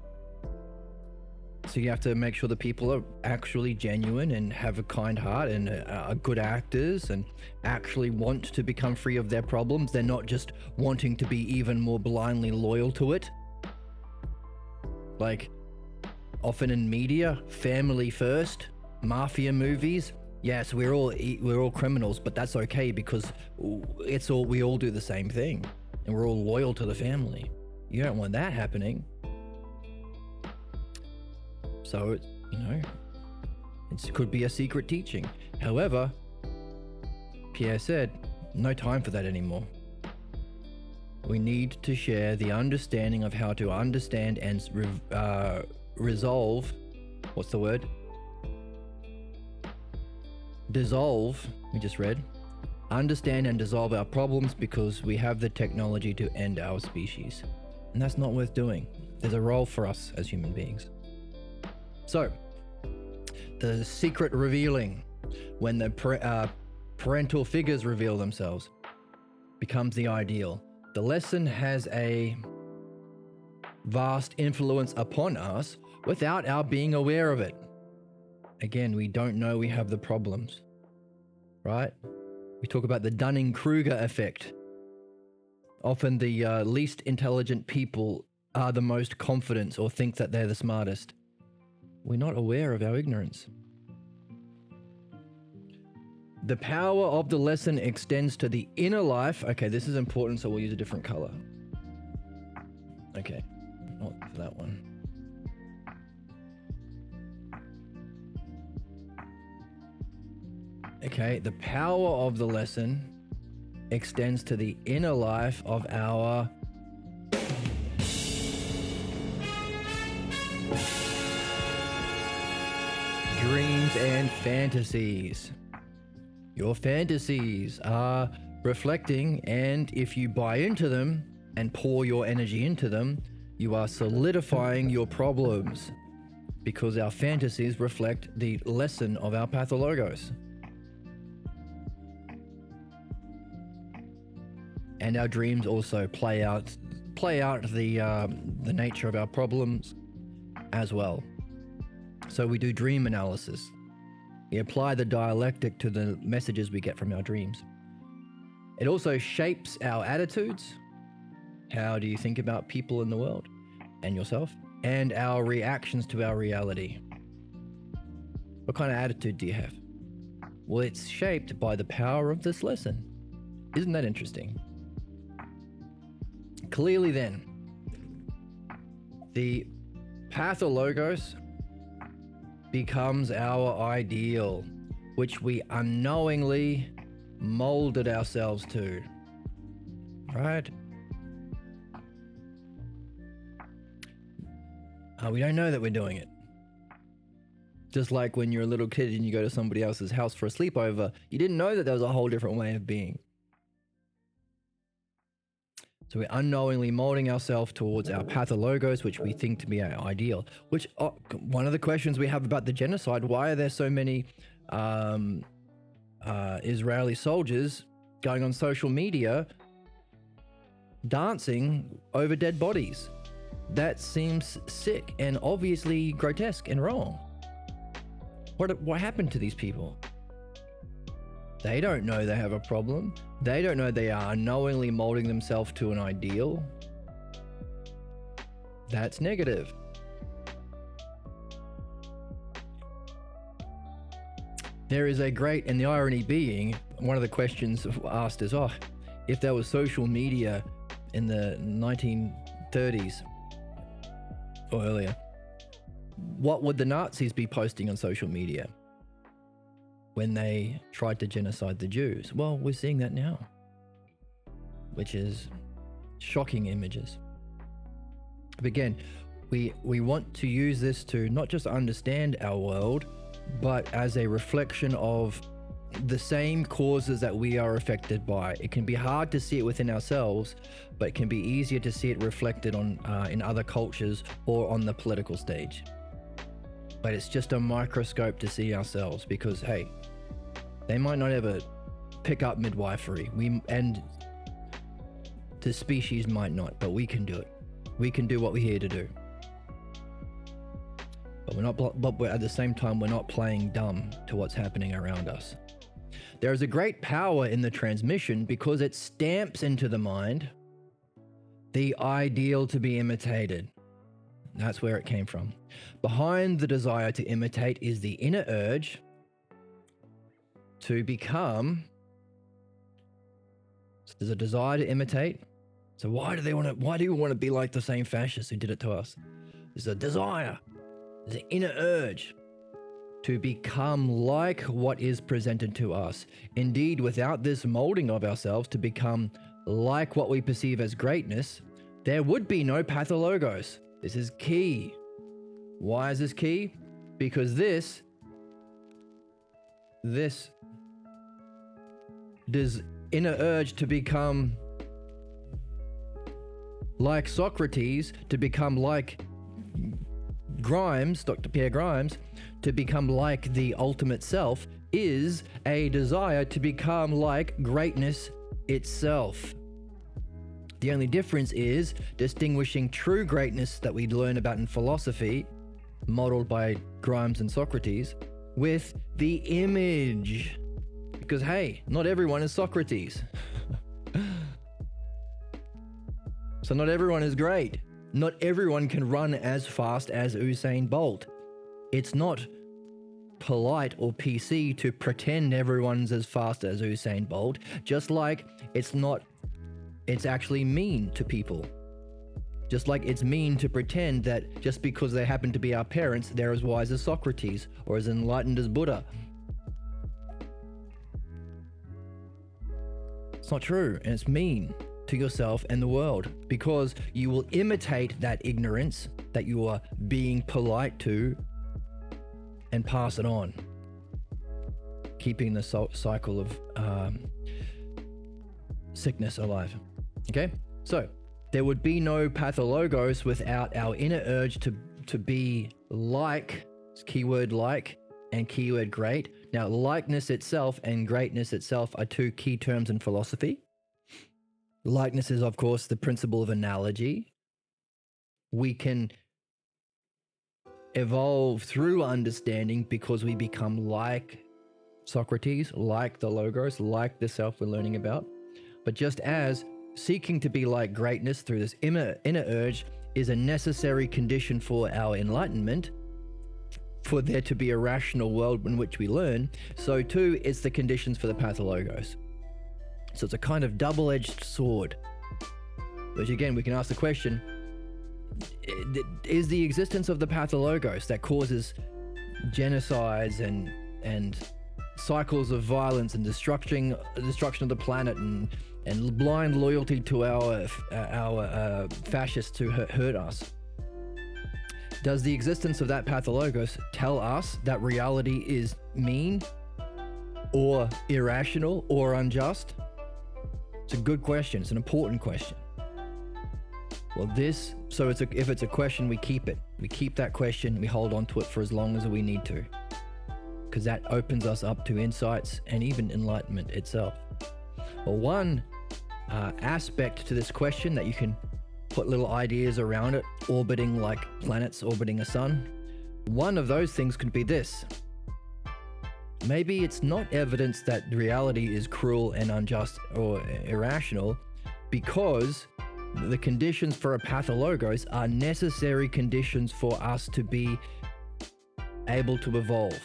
So you have to make sure the people are actually genuine and have a kind heart and are good actors and actually want to become free of their problems. They're not just wanting to be even more blindly loyal to it. Like, often in media, family first, mafia movies. Yes, we're all criminals, but that's okay because we all do the same thing, and we're all loyal to the family. You don't want that happening. So, it could be a secret teaching. However, Pierre said, no time for that anymore. We need to share the understanding of how to understand and resolve, what's the word? Dissolve, we just read. Understand and dissolve our problems because we have the technology to end our species. And that's not worth doing. There's a role for us as human beings. So, the secret revealing, when the parental figures reveal themselves, becomes the ideal. The lesson has a vast influence upon us without our being aware of it. Again, we don't know we have the problems, right? We talk about the Dunning-Kruger effect. Often the least intelligent people are the most confident or think that they're the smartest. We're not aware of our ignorance. The power of the lesson extends to the inner life. Okay, this is important, so we'll use a different color. Okay, not for that one. Okay, the power of the lesson extends to the inner life of our dreams and fantasies. Your fantasies are reflecting, and if you buy into them and pour your energy into them, you are solidifying your problems, because our fantasies reflect the lesson of our pathologos. And our dreams also play out the nature of our problems as well. So we do dream analysis. We apply the dialectic to the messages we get from our dreams. It also shapes our attitudes. How do you think about people in the world and yourself? And our reactions to our reality. What kind of attitude do you have? Well, it's shaped by the power of this lesson. Isn't that interesting? Clearly then, the pathologos becomes our ideal, which we unknowingly molded ourselves to, right? We don't know that we're doing it. Just like when you're a little kid and you go to somebody else's house for a sleepover, you didn't know that there was a whole different way of being. So we're unknowingly molding ourselves towards our pathologos, which we think to be our ideal. Which, one of the questions we have about the genocide, why are there so many Israeli soldiers going on social media dancing over dead bodies? That seems sick and obviously grotesque and wrong. What happened to these people? They don't know they have a problem. They don't know they are unknowingly molding themselves to an ideal. That's negative. There is a great, and the irony being, one of the questions asked is, if there was social media in the 1930s or earlier, what would the Nazis be posting on social media when they tried to genocide the Jews? Well, we're seeing that now, which is shocking images. But again, we want to use this to not just understand our world, but as a reflection of the same causes that we are affected by. It can be hard to see it within ourselves, but it can be easier to see it reflected on in other cultures or on the political stage. But it's just a microscope to see ourselves, because hey, they might not ever pick up midwifery. And the species might not, but we can do it. We can do what we're here to do. But at the same time, we're not playing dumb to what's happening around us. There is a great power in the transmission because it stamps into the mind the ideal to be imitated. That's where it came from. Behind the desire to imitate is the inner urge to become. So there's a desire to imitate. So why do we want to be like the same fascists who did it to us? There's a desire. There's an inner urge to become like what is presented to us. Indeed, without this molding of ourselves to become like what we perceive as greatness, there would be no pathologos. This is key. Why is this key? Because this inner urge to become like Socrates, to become like Grimes, Dr. Pierre Grimes, to become like the ultimate self, is a desire to become like greatness itself. The only difference is distinguishing true greatness that we learn about in philosophy, modeled by Grimes and Socrates, with the image. Because hey, not everyone is Socrates. So not everyone is great. Not everyone can run as fast as Usain Bolt. It's not polite or PC to pretend everyone's as fast as Usain Bolt, just like it's actually mean to people. Just like it's mean to pretend that just because they happen to be our parents, they're as wise as Socrates or as enlightened as Buddha. It's not true, and it's mean to yourself and the world, because you will imitate that ignorance that you are being polite to and pass it on, keeping the cycle of sickness alive. Okay, so there would be no pathologos without our inner urge to be like, keyword like and keyword great. Now, likeness itself and greatness itself are two key terms in philosophy. Likeness is, of course, the principle of analogy. We can evolve through understanding because we become like Socrates, like the Logos, like the self we're learning about. But just as seeking to be like greatness through this inner urge is a necessary condition for our enlightenment, for there to be a rational world in which we learn, so too it's the conditions for the pathologos. So it's a kind of double-edged sword, which again, we can ask the question, is the existence of the pathologos that causes genocides and cycles of violence and destruction of the planet and blind loyalty to our fascists who hurt us, Does the existence of that pathologos tell us that reality is mean or irrational or unjust? It's a good question. It's an important question. Well, if it's a question, we keep it. We keep that question. We hold on to it for as long as we need to, because that opens us up to insights and even enlightenment itself. Well, one aspect to this question that you can put little ideas around it, orbiting like planets orbiting a sun. One of those things could be this. Maybe it's not evidence that reality is cruel and unjust or irrational, because the conditions for a pathologos are necessary conditions for us to be able to evolve.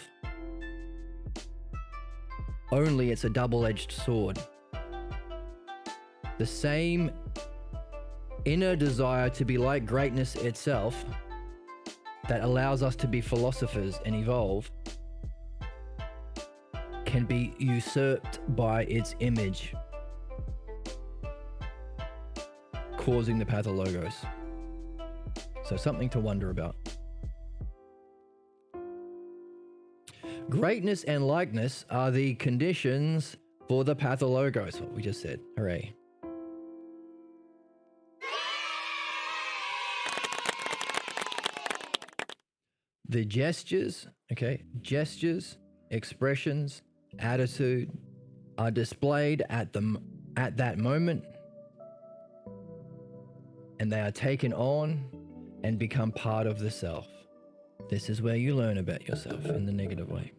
Only it's a double-edged sword. The same inner desire to be like greatness itself that allows us to be philosophers and evolve can be usurped by its image, causing the pathologos. So something to wonder about. Greatness and likeness are the conditions for the pathologos, what we just said. Hooray. The gestures, expressions, attitude are displayed at that moment, and they are taken on and become part of the self. This is where you learn about yourself in the negative way.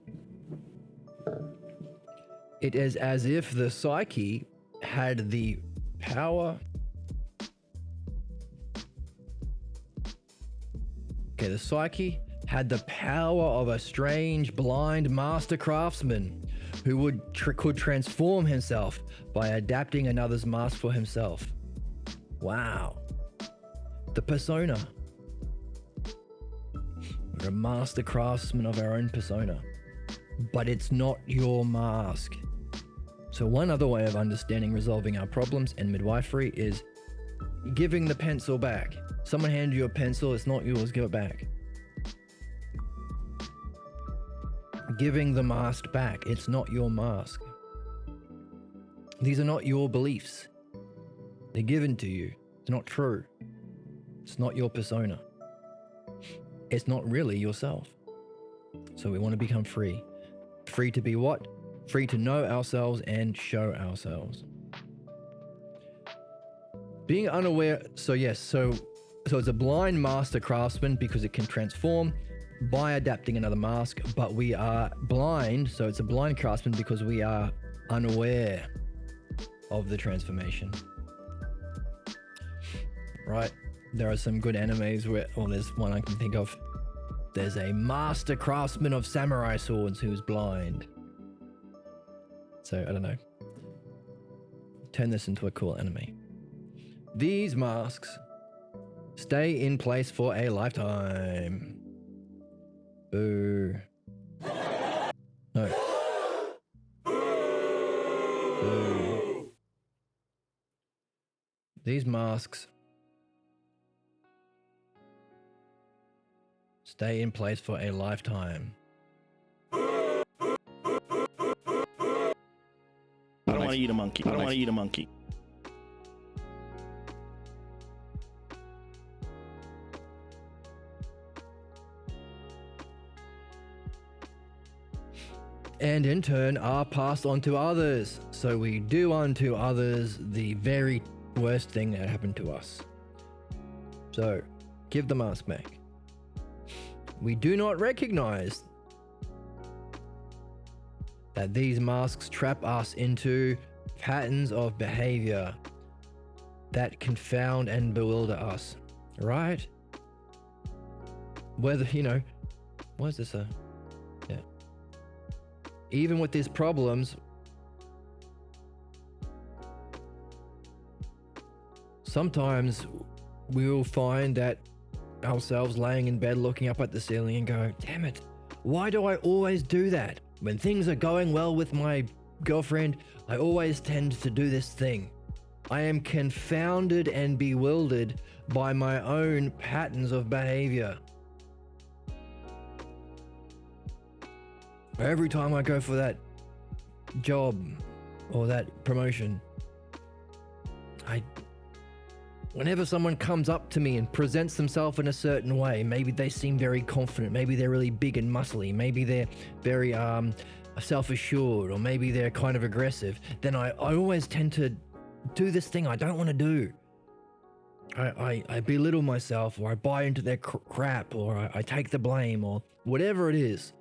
It is as if the psyche had the power. The psyche had the power of a strange, blind master craftsman who could transform himself by adapting another's mask for himself. Wow. The persona. We're a master craftsman of our own persona, but it's not your mask. So one other way of understanding resolving our problems in midwifery is giving the pencil back. Someone handed you a pencil, it's not yours, give it back. Giving the mask back, it's not your mask. These are not your beliefs. They're given to you. It's not true. It's not your persona. It's not really yourself. So we want to become free. Free to be what? Free to know ourselves and show ourselves. Being unaware, so it's a blind master craftsman because it can transform by adapting another mask, but we are blind, so it's a blind craftsman because we are unaware of the transformation. Right? There are some good animes where, there's one I can think of. There's a master craftsman of samurai swords who's blind. So, I don't know. Turn this into a cool anime. These masks stay in place for a lifetime. Boo. No. Boo. These masks stay in place for a lifetime. I don't want to eat a monkey. I don't want to eat a monkey. And in turn are passed on to others. So we do unto others the very worst thing that happened to us. So give the mask back. We do not recognize that these masks trap us into patterns of behavior that confound and bewilder us, right? Whether, what is this? Yeah. Even with these problems, sometimes we will find that ourselves laying in bed looking up at the ceiling and go, damn it, why do I always do that? When things are going well with my girlfriend, I always tend to do this thing. I am confounded and bewildered by my own patterns of behavior. Every time I go for that job or that promotion, whenever someone comes up to me and presents themselves in a certain way, maybe they seem very confident, maybe they're really big and muscly, maybe they're very self-assured, or maybe they're kind of aggressive, then I always tend to do this thing I don't want to do. I belittle myself, or I buy into their crap, or I take the blame, or whatever it is.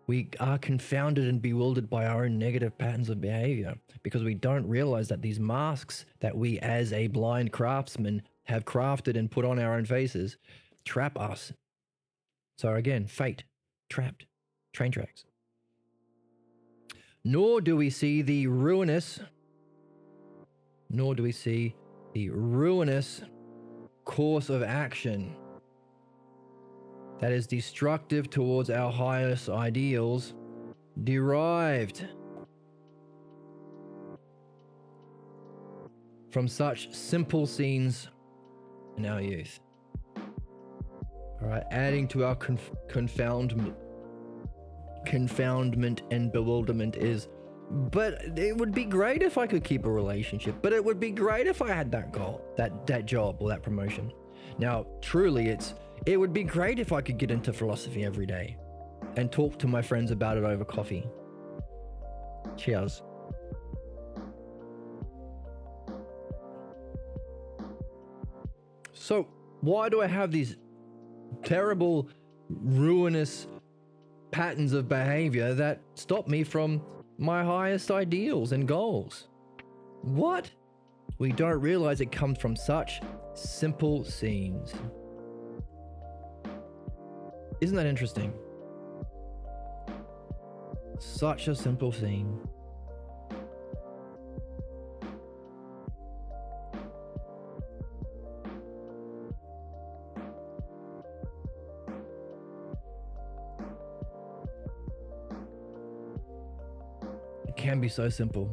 We are confounded and bewildered by our own negative patterns of behavior because we don't realize that these masks that we as a blind craftsman have crafted and put on our own faces trap us. So again, fate, trapped, train tracks. Nor do we see the ruinous course of action that is destructive towards our highest ideals, derived from such simple scenes in our youth. All right, adding to our confoundment and bewilderment is, but it would be great if I could keep a relationship, but it would be great if I had that goal, that job or that promotion. Now, truly, it would be great if I could get into philosophy every day and talk to my friends about it over coffee. Cheers. So, why do I have these terrible, ruinous patterns of behavior that stop me from my highest ideals and goals? What? We don't realize it comes from such simple scenes. Isn't that interesting? Such a simple scene. It can be so simple.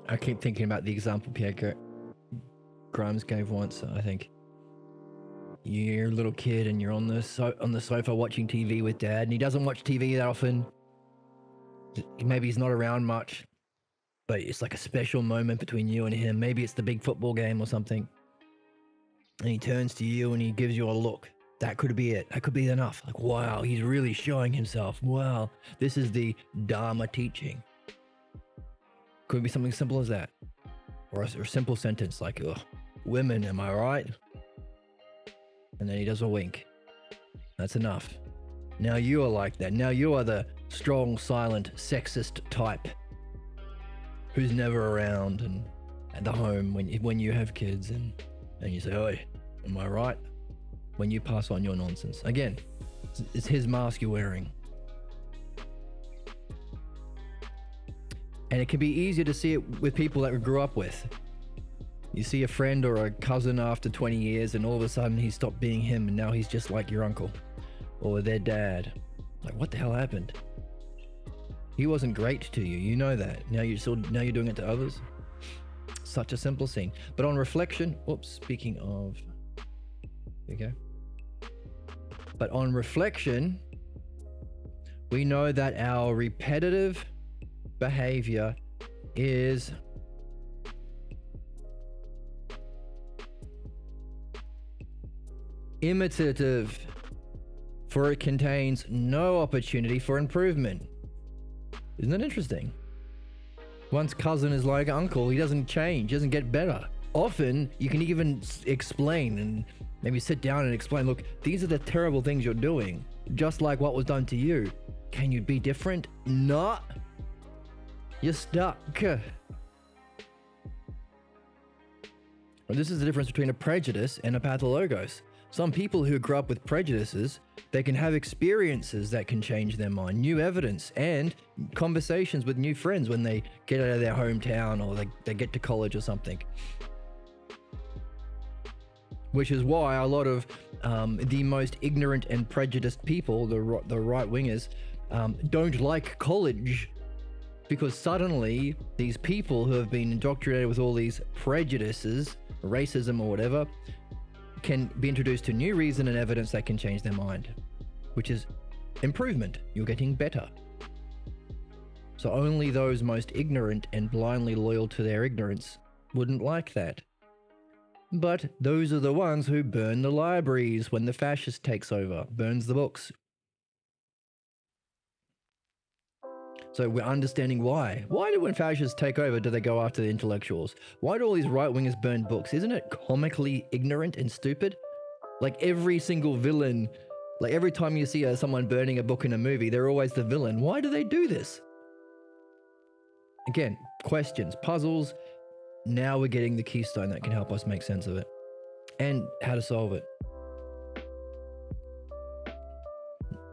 I keep thinking about the example Pierre Grimes gave once, I think. You're a little kid and you're on the sofa watching TV with dad, and he doesn't watch TV that often. Maybe he's not around much, but it's like a special moment between you and him. Maybe it's the big football game or something. And he turns to you and he gives you a look. That could be it. That could be enough. Like, wow, he's really showing himself. Wow, this is the Dharma teaching. Could be something simple as that. Or a simple sentence like, oh, women, am I right? And then he does a wink. That's enough. Now you are like that. Now you are the strong, silent, sexist type who's never around and at the home when you have kids and you say, "Oi, am I right?" When you pass on your nonsense. Again, it's his mask you're wearing. And it can be easier to see it with people that we grew up with. You see a friend or a cousin after 20 years and all of a sudden he stopped being him and now he's just like your uncle or their dad. Like, what the hell happened? He wasn't great to you, you know that. Now you're doing it to others. Such a simple scene. But on reflection, speaking of, here we go. But on reflection, we know that our repetitive behavior is imitative, for it contains no opportunity for improvement. Isn't that interesting? One's cousin is like uncle, he doesn't change, doesn't get better. Often, you can even explain and maybe sit down and explain, look, these are the terrible things you're doing, just like what was done to you. Can you be different? Nah. You're stuck. And this is the difference between a prejudice and a pathologos. Some people who grew up with prejudices, they can have experiences that can change their mind, new evidence, and conversations with new friends when they get out of their hometown or they get to college or something. Which is why a lot of the most ignorant and prejudiced people, the right-wingers, don't like college. Because suddenly, these people who have been indoctrinated with all these prejudices, racism or whatever, can be introduced to new reason and evidence that can change their mind, which is improvement. You're getting better. So only those most ignorant and blindly loyal to their ignorance wouldn't like that. But those are the ones who burn the libraries when the fascist takes over, burns the books. So we're understanding why. Why do when fascists take over, do they go after the intellectuals? Why do all these right-wingers burn books? Isn't it comically ignorant and stupid? Like every single villain, like every time you see someone burning a book in a movie, they're always the villain. Why do they do this? Again, questions, puzzles. Now we're getting the keystone that can help us make sense of it and how to solve it.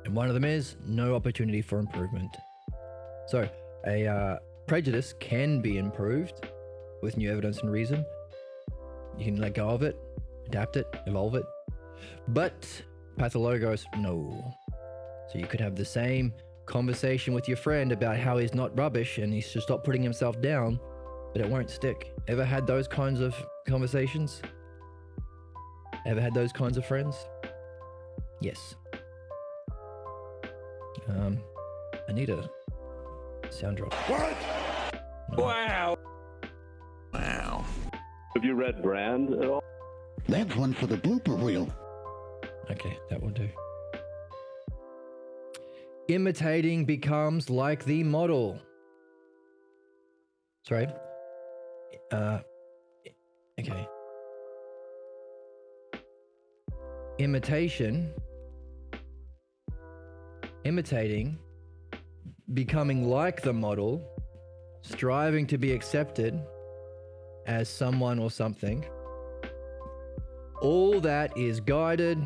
And one of them is no opportunity for improvement. So a prejudice can be improved with new evidence and reason. You can let go of it, adapt it, evolve it. But pathologos, no. So you could have the same conversation with your friend about how he's not rubbish and he should stop putting himself down, but it won't stick. Ever had those kinds of conversations? Ever had those kinds of friends? Yes. I need a sound drop. What? No. Wow. Wow. Have you read Brand at all? That's one for the blooper reel. Okay, that will do. Imitating becomes like the model. Sorry. Okay. Imitating, becoming like the model, striving to be accepted as someone or something. All that is guided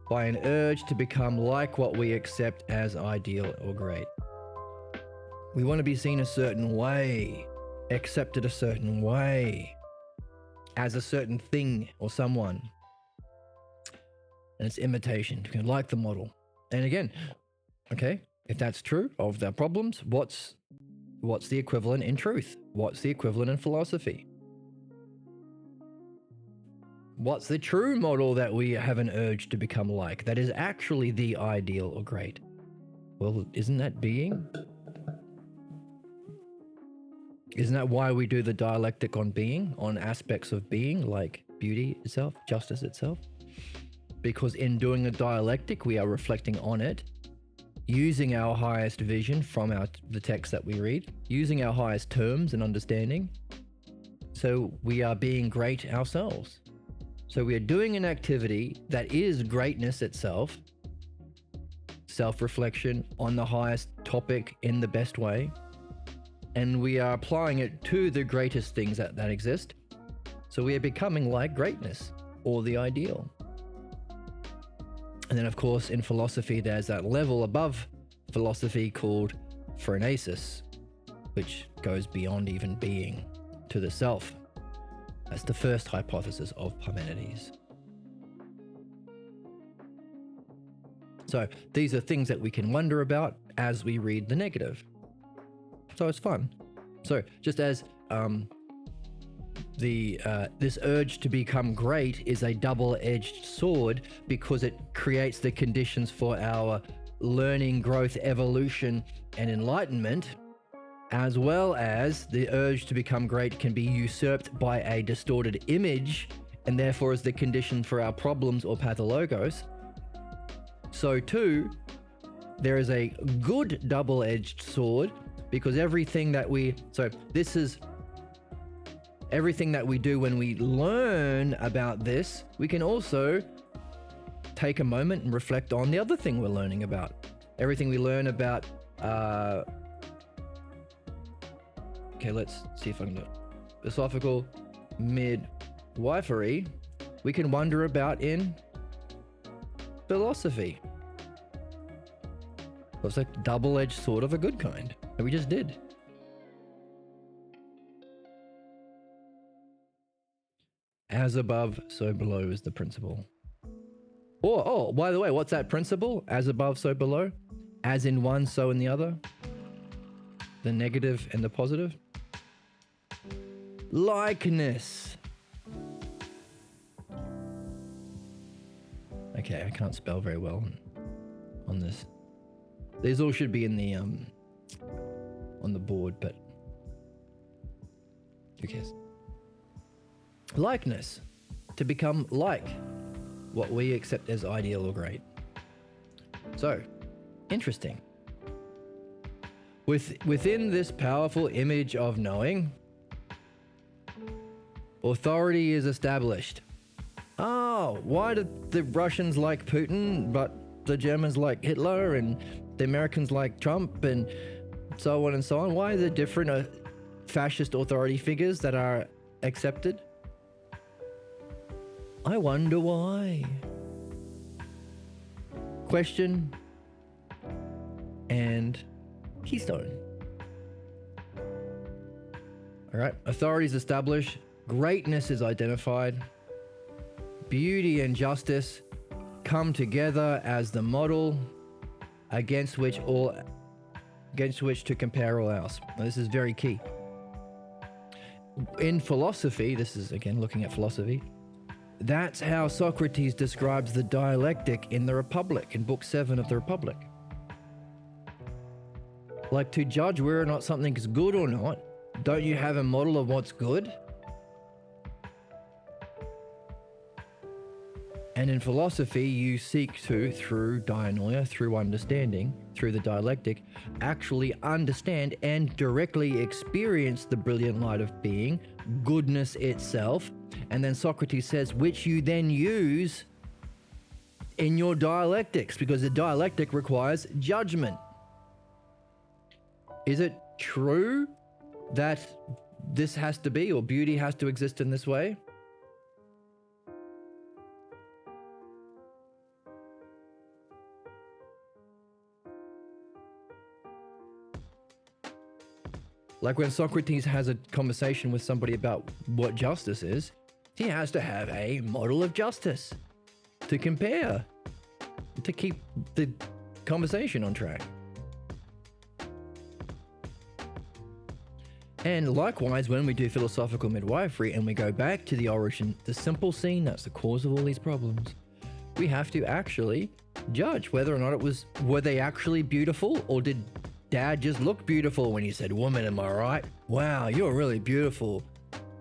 by an urge to become like what we accept as ideal or great. We want to be seen a certain way, accepted a certain way, as a certain thing or someone. And it's imitation, like the model. And again, okay, if that's true of their problems, what's the equivalent in truth? What's the equivalent in philosophy? What's the true model that we have an urge to become like, that is actually the ideal or great? Well, isn't that being? Isn't that why we do the dialectic on being, on aspects of being, like beauty itself, justice itself? Because in doing a dialectic, we are reflecting on it, using our highest vision from the text that we read, using our highest terms and understanding. So we are being great ourselves. So we are doing an activity that is greatness itself, self-reflection on the highest topic in the best way, and we are applying it to the greatest things that exist. So we are becoming like greatness or the ideal. And then of course in philosophy there's that level above philosophy called phronesis, which goes beyond even being to the self. That's the first hypothesis of Parmenides. So these are things that we can wonder about as we read the negative. So it's fun. So just as this urge to become great is a double-edged sword because it creates the conditions for our learning, growth, evolution, and enlightenment, as well as the urge to become great can be usurped by a distorted image and therefore is the condition for our problems or pathologos. So too, there is a good double-edged sword because everything that we do when we learn about this, we can also take a moment and reflect on the other thing we're learning about. Everything we learn about, okay, let's see if I can do it. Philosophical midwifery, we can wonder about in philosophy. So it's like double-edged sword of a good kind that we just did. As above, so below is the principle. Oh, by the way, what's that principle? As above, so below? As in one, so in the other? The negative and the positive? Likeness. Okay, I can't spell very well on this. These all should be in the on the board, but who cares? Likeness, to become like what we accept as ideal or great. So, interesting. Within this powerful image of knowing, authority is established. Oh, why do the Russians like Putin, but the Germans like Hitler, and the Americans like Trump, and so on and so on? Why are there different fascist authority figures that are accepted? I wonder why. Question and keystone. All right, authority is established, greatness is identified, beauty and justice come together as the model against which to compare all else. Now, this is very key. In philosophy, this is again looking at philosophy, that's how Socrates describes the dialectic in the Republic, in Book 7 of the Republic. Like, to judge whether or not something is good or not, don't you have a model of what's good? And in philosophy, you seek to, through dianoia, through understanding, through the dialectic, actually understand and directly experience the brilliant light of being, goodness itself. And then Socrates says, which you then use in your dialectics, because the dialectic requires judgment. Is it true that this has to be, or beauty has to exist in this way? Like when Socrates has a conversation with somebody about what justice is, he has to have a model of justice to compare, to keep the conversation on track. And likewise, when we do philosophical midwifery and we go back to the origin, the simple scene that's the cause of all these problems, we have to actually judge whether or not were they actually beautiful, or did Dad just look beautiful when he said, "Woman, am I right? Wow, you're really beautiful."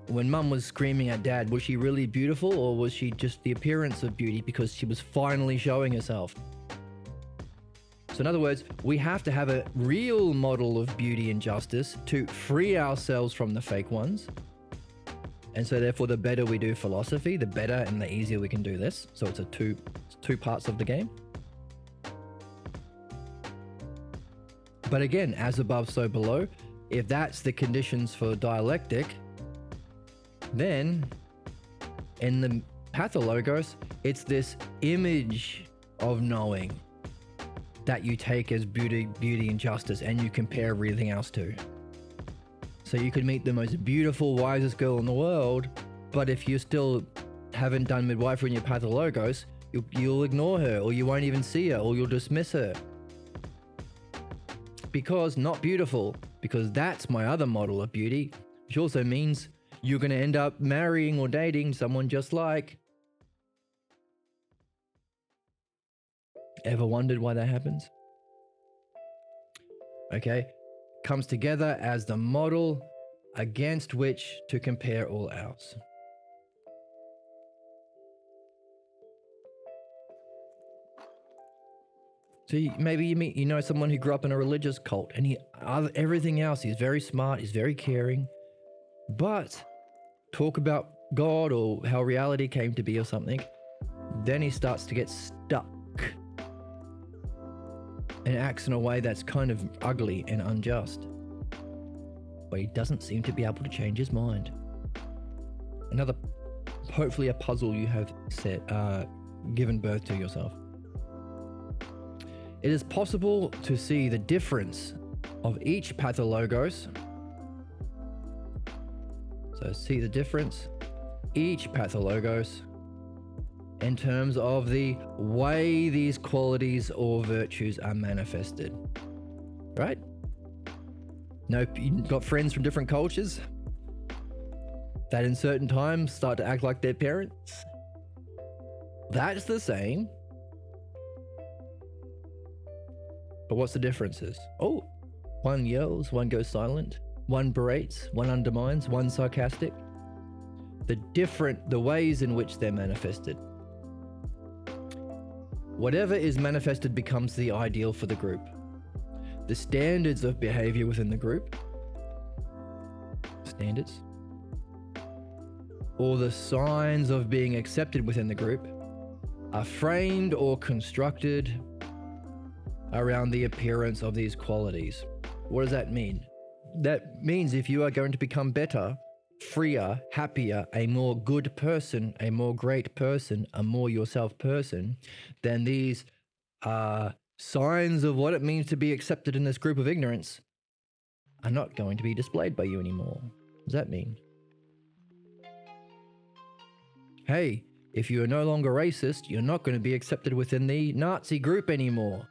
When Mum was screaming at Dad, was she really beautiful, or was she just the appearance of beauty because she was finally showing herself? So in other words, we have to have a real model of beauty and justice to free ourselves from the fake ones. And so therefore, the better we do philosophy, the better and the easier we can do this. So it's two parts of the game. But again, as above, so below. If that's the conditions for dialectic, then in the Pathologos, it's this image of knowing that you take as beauty and justice, and you compare everything else to. So you could meet the most beautiful, wisest girl in the world, but if you still haven't done midwifery in your Pathologos, you'll ignore her, or you won't even see her, or you'll dismiss her. Because not beautiful, because that's my other model of beauty, which also means you're going to end up marrying or dating someone just like. Ever wondered why that happens? Okay, comes together as the model against which to compare all else. So maybe you know someone who grew up in a religious cult, and everything else, he's very smart, he's very caring, but talk about God or how reality came to be or something, then he starts to get stuck and acts in a way that's kind of ugly and unjust, where he doesn't seem to be able to change his mind. Another, hopefully a puzzle you have given birth to yourself. It is possible to see the difference of each Pathologos. So see the difference, each Pathologos, in terms of the way these qualities or virtues are manifested, right? No, you've got friends from different cultures that in certain times start to act like their parents. That's the same. But what's the differences? Oh, one yells, one goes silent, one berates, one undermines, one sarcastic. The ways in which they're manifested. Whatever is manifested becomes the ideal for the group. The standards of behavior within the group, standards, or the signs of being accepted within the group are framed or constructed around the appearance of these qualities. What does that mean? That means if you are going to become better, freer, happier, a more good person, a more great person, a more yourself person, then these signs of what it means to be accepted in this group of ignorance are not going to be displayed by you anymore. What does that mean? Hey, if you are no longer racist, you're not going to be accepted within the Nazi group anymore.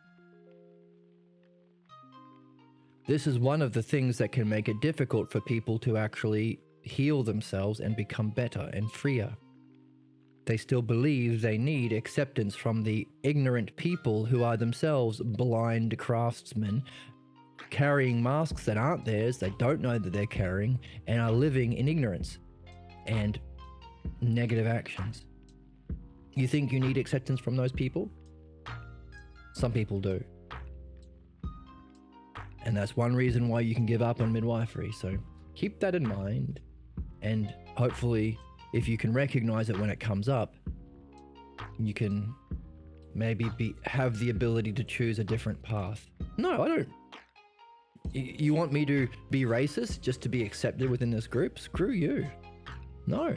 This is one of the things that can make it difficult for people to actually heal themselves and become better and freer. They still believe they need acceptance from the ignorant people who are themselves blind craftsmen, carrying masks that aren't theirs, they don't know that they're carrying, and are living in ignorance and negative actions. You think you need acceptance from those people? Some people do. And that's one reason why you can give up on midwifery. So keep that in mind. And hopefully, if you can recognize it when it comes up, you can maybe have the ability to choose a different path. No, I don't. You want me to be racist just to be accepted within this group? Screw you. No.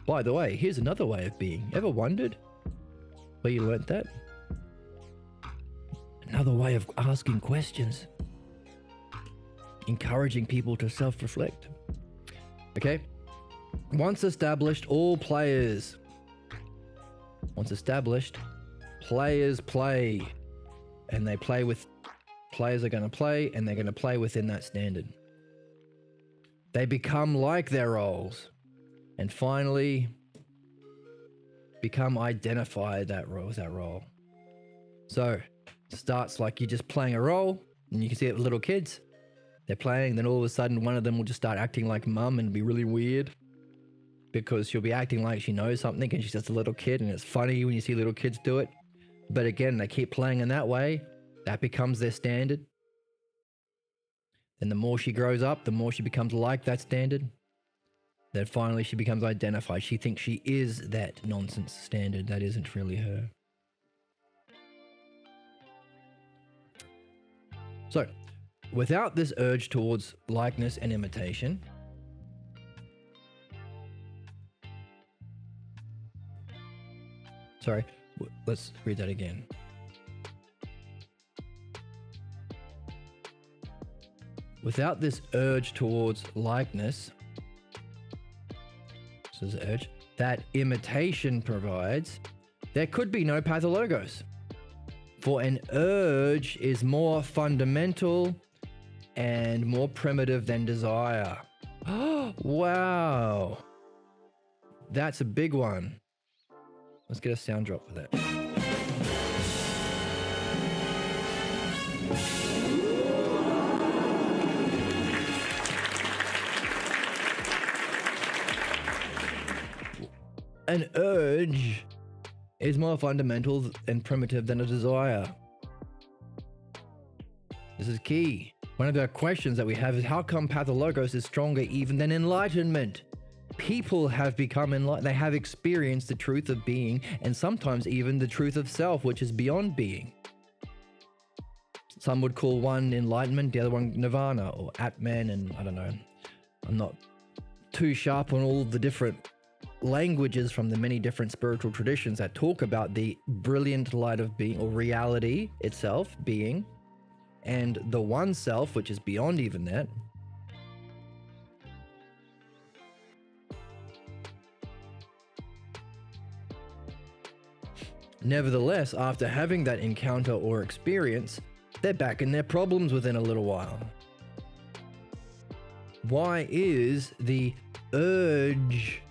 By the way, here's another way of being. Ever wondered where you learnt that? Another way of asking questions. Encouraging people to self-reflect. Okay? Once established, players play. And they play with... Players are going to play, and they're going to play within that standard. They become like their roles. And finally, become identified with that role. So, it starts like you're just playing a role, and you can see it with little kids. They're playing, then all of a sudden one of them will just start acting like mum and be really weird because she'll be acting like she knows something and she's just a little kid, and it's funny when you see little kids do it. But again, they keep playing in that way. That becomes their standard. Then the more she grows up, the more she becomes like that standard. Then finally she becomes identified. She thinks she is that nonsense standard that isn't really her. So, without this urge towards likeness and imitation, let's read that again. Without this urge towards likeness, so this urge, that imitation provides, there could be no pathologos. For an urge is more fundamental and more primitive than desire. Wow. That's a big one. Let's get a sound drop for that. An urge is more fundamental and primitive than a desire. This is key. One of the questions that we have is, how come Pathologos is stronger even than Enlightenment? People have become enlightened. They have experienced the truth of being, and sometimes even the truth of self, which is beyond being. Some would call one Enlightenment, the other one Nirvana or Atman, and I don't know. I'm not too sharp on all the different languages from the many different spiritual traditions that talk about the brilliant light of being, or reality itself, being, and the one self, which is beyond even that. Nevertheless, after having that encounter or experience, they're back in their problems within a little while. Why is the urge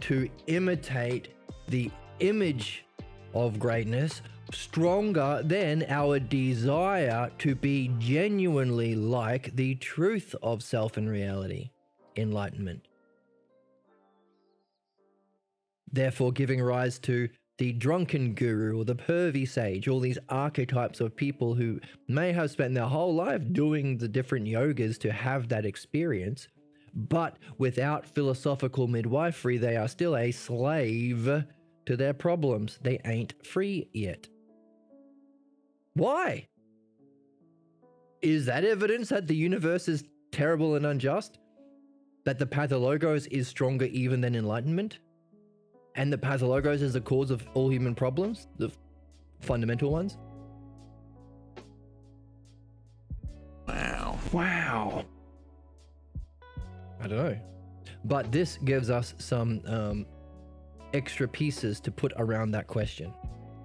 to imitate the image of greatness, stronger than our desire to be genuinely like the truth of self and reality, enlightenment. Therefore, giving rise to the drunken guru or the pervy sage, all these archetypes of people who may have spent their whole life doing the different yogas to have that experience, but without philosophical midwifery, they are still a slave to their problems. They ain't free yet. Why? Is that evidence that the universe is terrible and unjust? That the Pathologos is stronger even than Enlightenment? And the Pathologos is the cause of all human problems? The fundamental ones? Wow. I don't know. But this gives us some extra pieces to put around that question.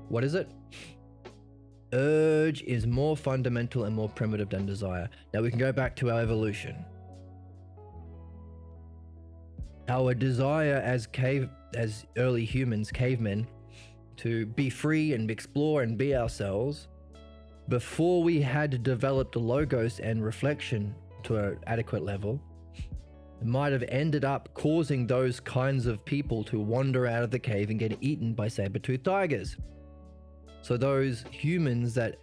What is it? Urge is more fundamental and more primitive than desire. Now we can go back to our evolution. Our desire as early humans, cavemen, to be free and explore and be ourselves, before we had developed the logos and reflection to an adequate level, might have ended up causing those kinds of people to wander out of the cave and get eaten by saber-toothed tigers. So those humans that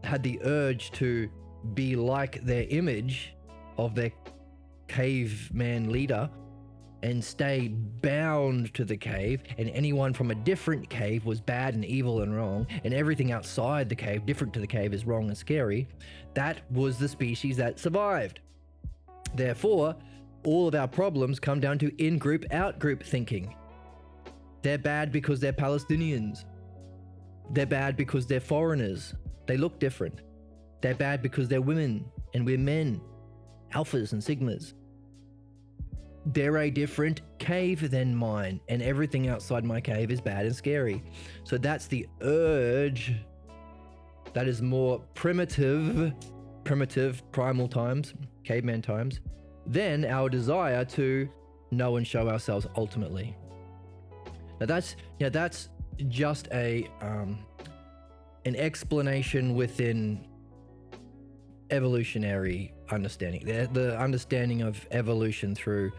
had the urge to be like their image of their caveman leader and stay bound to the cave, and anyone from a different cave was bad and evil and wrong, and everything outside the cave, different to the cave, is wrong and scary. That was the species that survived. Therefore, all of our problems come down to in-group, out-group thinking. They're bad because they're Palestinians. They're bad because they're foreigners. They look different. They're bad because they're women and we're men, alphas and sigmas. They're a different cave than mine, and everything outside my cave is bad and scary. So that's the urge that is more primitive, primal times, caveman times, than our desire to know and show ourselves ultimately. Now that's just an explanation within evolutionary understanding. The understanding of evolution through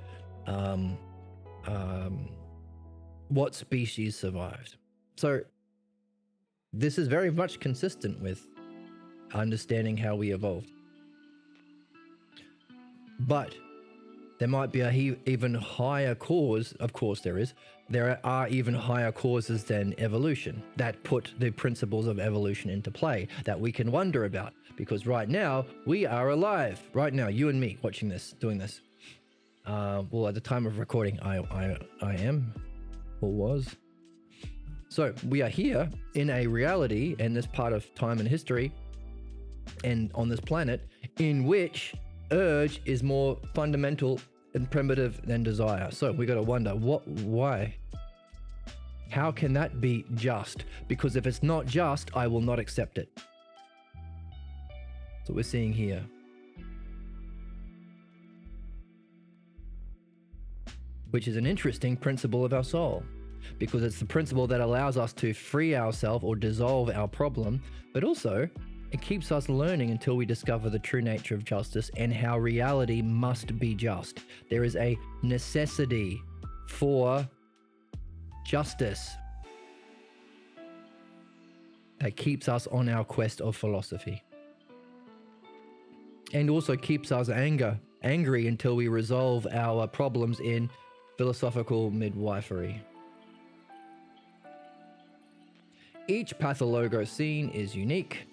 what species survived. So this is very much consistent with understanding how we evolved. But there might be a even higher cause. Of course there is. There are even higher causes than evolution that put the principles of evolution into play that we can wonder about. Because right now, we are alive. Right now, you and me watching this, doing this. Well, at the time of recording, I am, or was. So we are here in a reality, in this part of time and history, and on this planet, in which urge is more fundamental and primitive than desire. So we got to wonder, why? How can that be just? Because if it's not just, I will not accept it. That's what we're seeing here. Which is an interesting principle of our soul, because it's the principle that allows us to free ourselves or dissolve our problem, but also it keeps us learning until we discover the true nature of justice and how reality must be just. There is a necessity for justice that keeps us on our quest of philosophy. And also keeps us angry until we resolve our problems in philosophical midwifery. Each Pathologos scene is unique.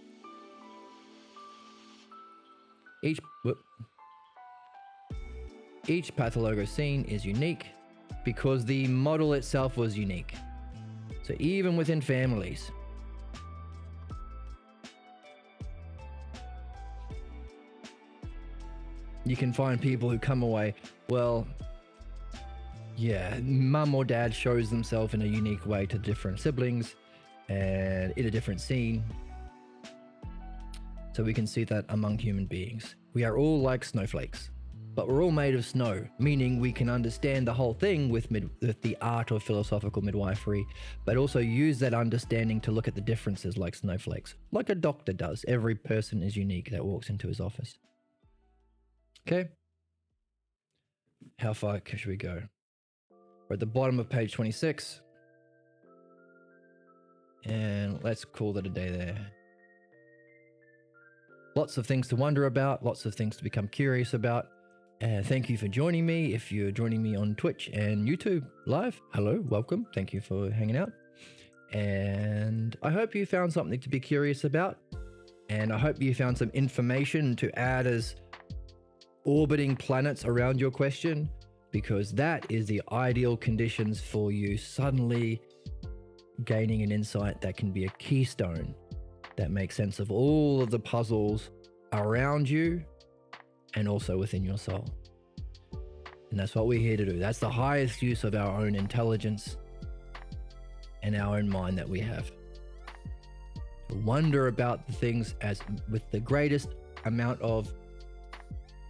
Each Pathologos scene is unique because the model itself was unique. So even within families, you can find people who come away, well, yeah, mum or dad shows themselves in a unique way to different siblings and in a different scene. So we can see that among human beings. We are all like snowflakes. but we're all made of snow, meaning we can understand the whole thing with the art of philosophical midwifery, but also use that understanding to look at the differences like snowflakes, like a doctor does. Every person is unique that walks into his office. Okay. How far should we go? We're at the bottom of page 26. And let's call it a day there. Lots of things to wonder about, lots of things to become curious about. And thank you for joining me. If you're joining me on Twitch and YouTube live, hello, welcome. Thank you for hanging out. And I hope you found something to be curious about. And I hope you found some information to add as orbiting planets around your question, because that is the ideal conditions for you suddenly gaining an insight that can be a keystone that makes sense of all of the puzzles around you and also within your soul. And that's what we're here to do. That's the highest use of our own intelligence and our own mind that we have. To wonder about the things as with the greatest amount of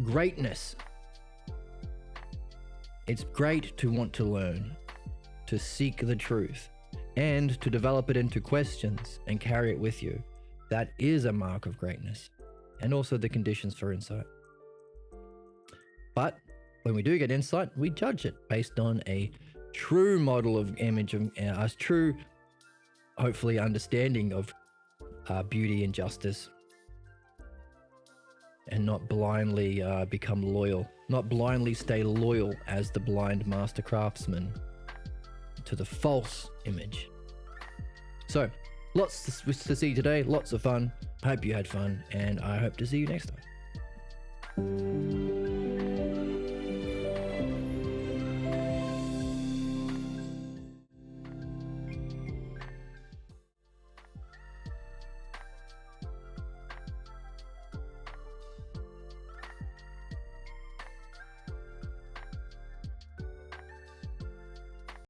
greatness. It's great to want to learn, to seek the truth, and to develop it into questions and carry it with you. That is a mark of greatness, and also the conditions for insight. But when we do get insight, we judge it based on a true model of image of a true, hopefully, understanding of beauty and justice, and not blindly become loyal, not blindly stay loyal as the blind master craftsman to the false image. So, lots to see today, lots of fun. I hope you had fun, and I hope to see you next time.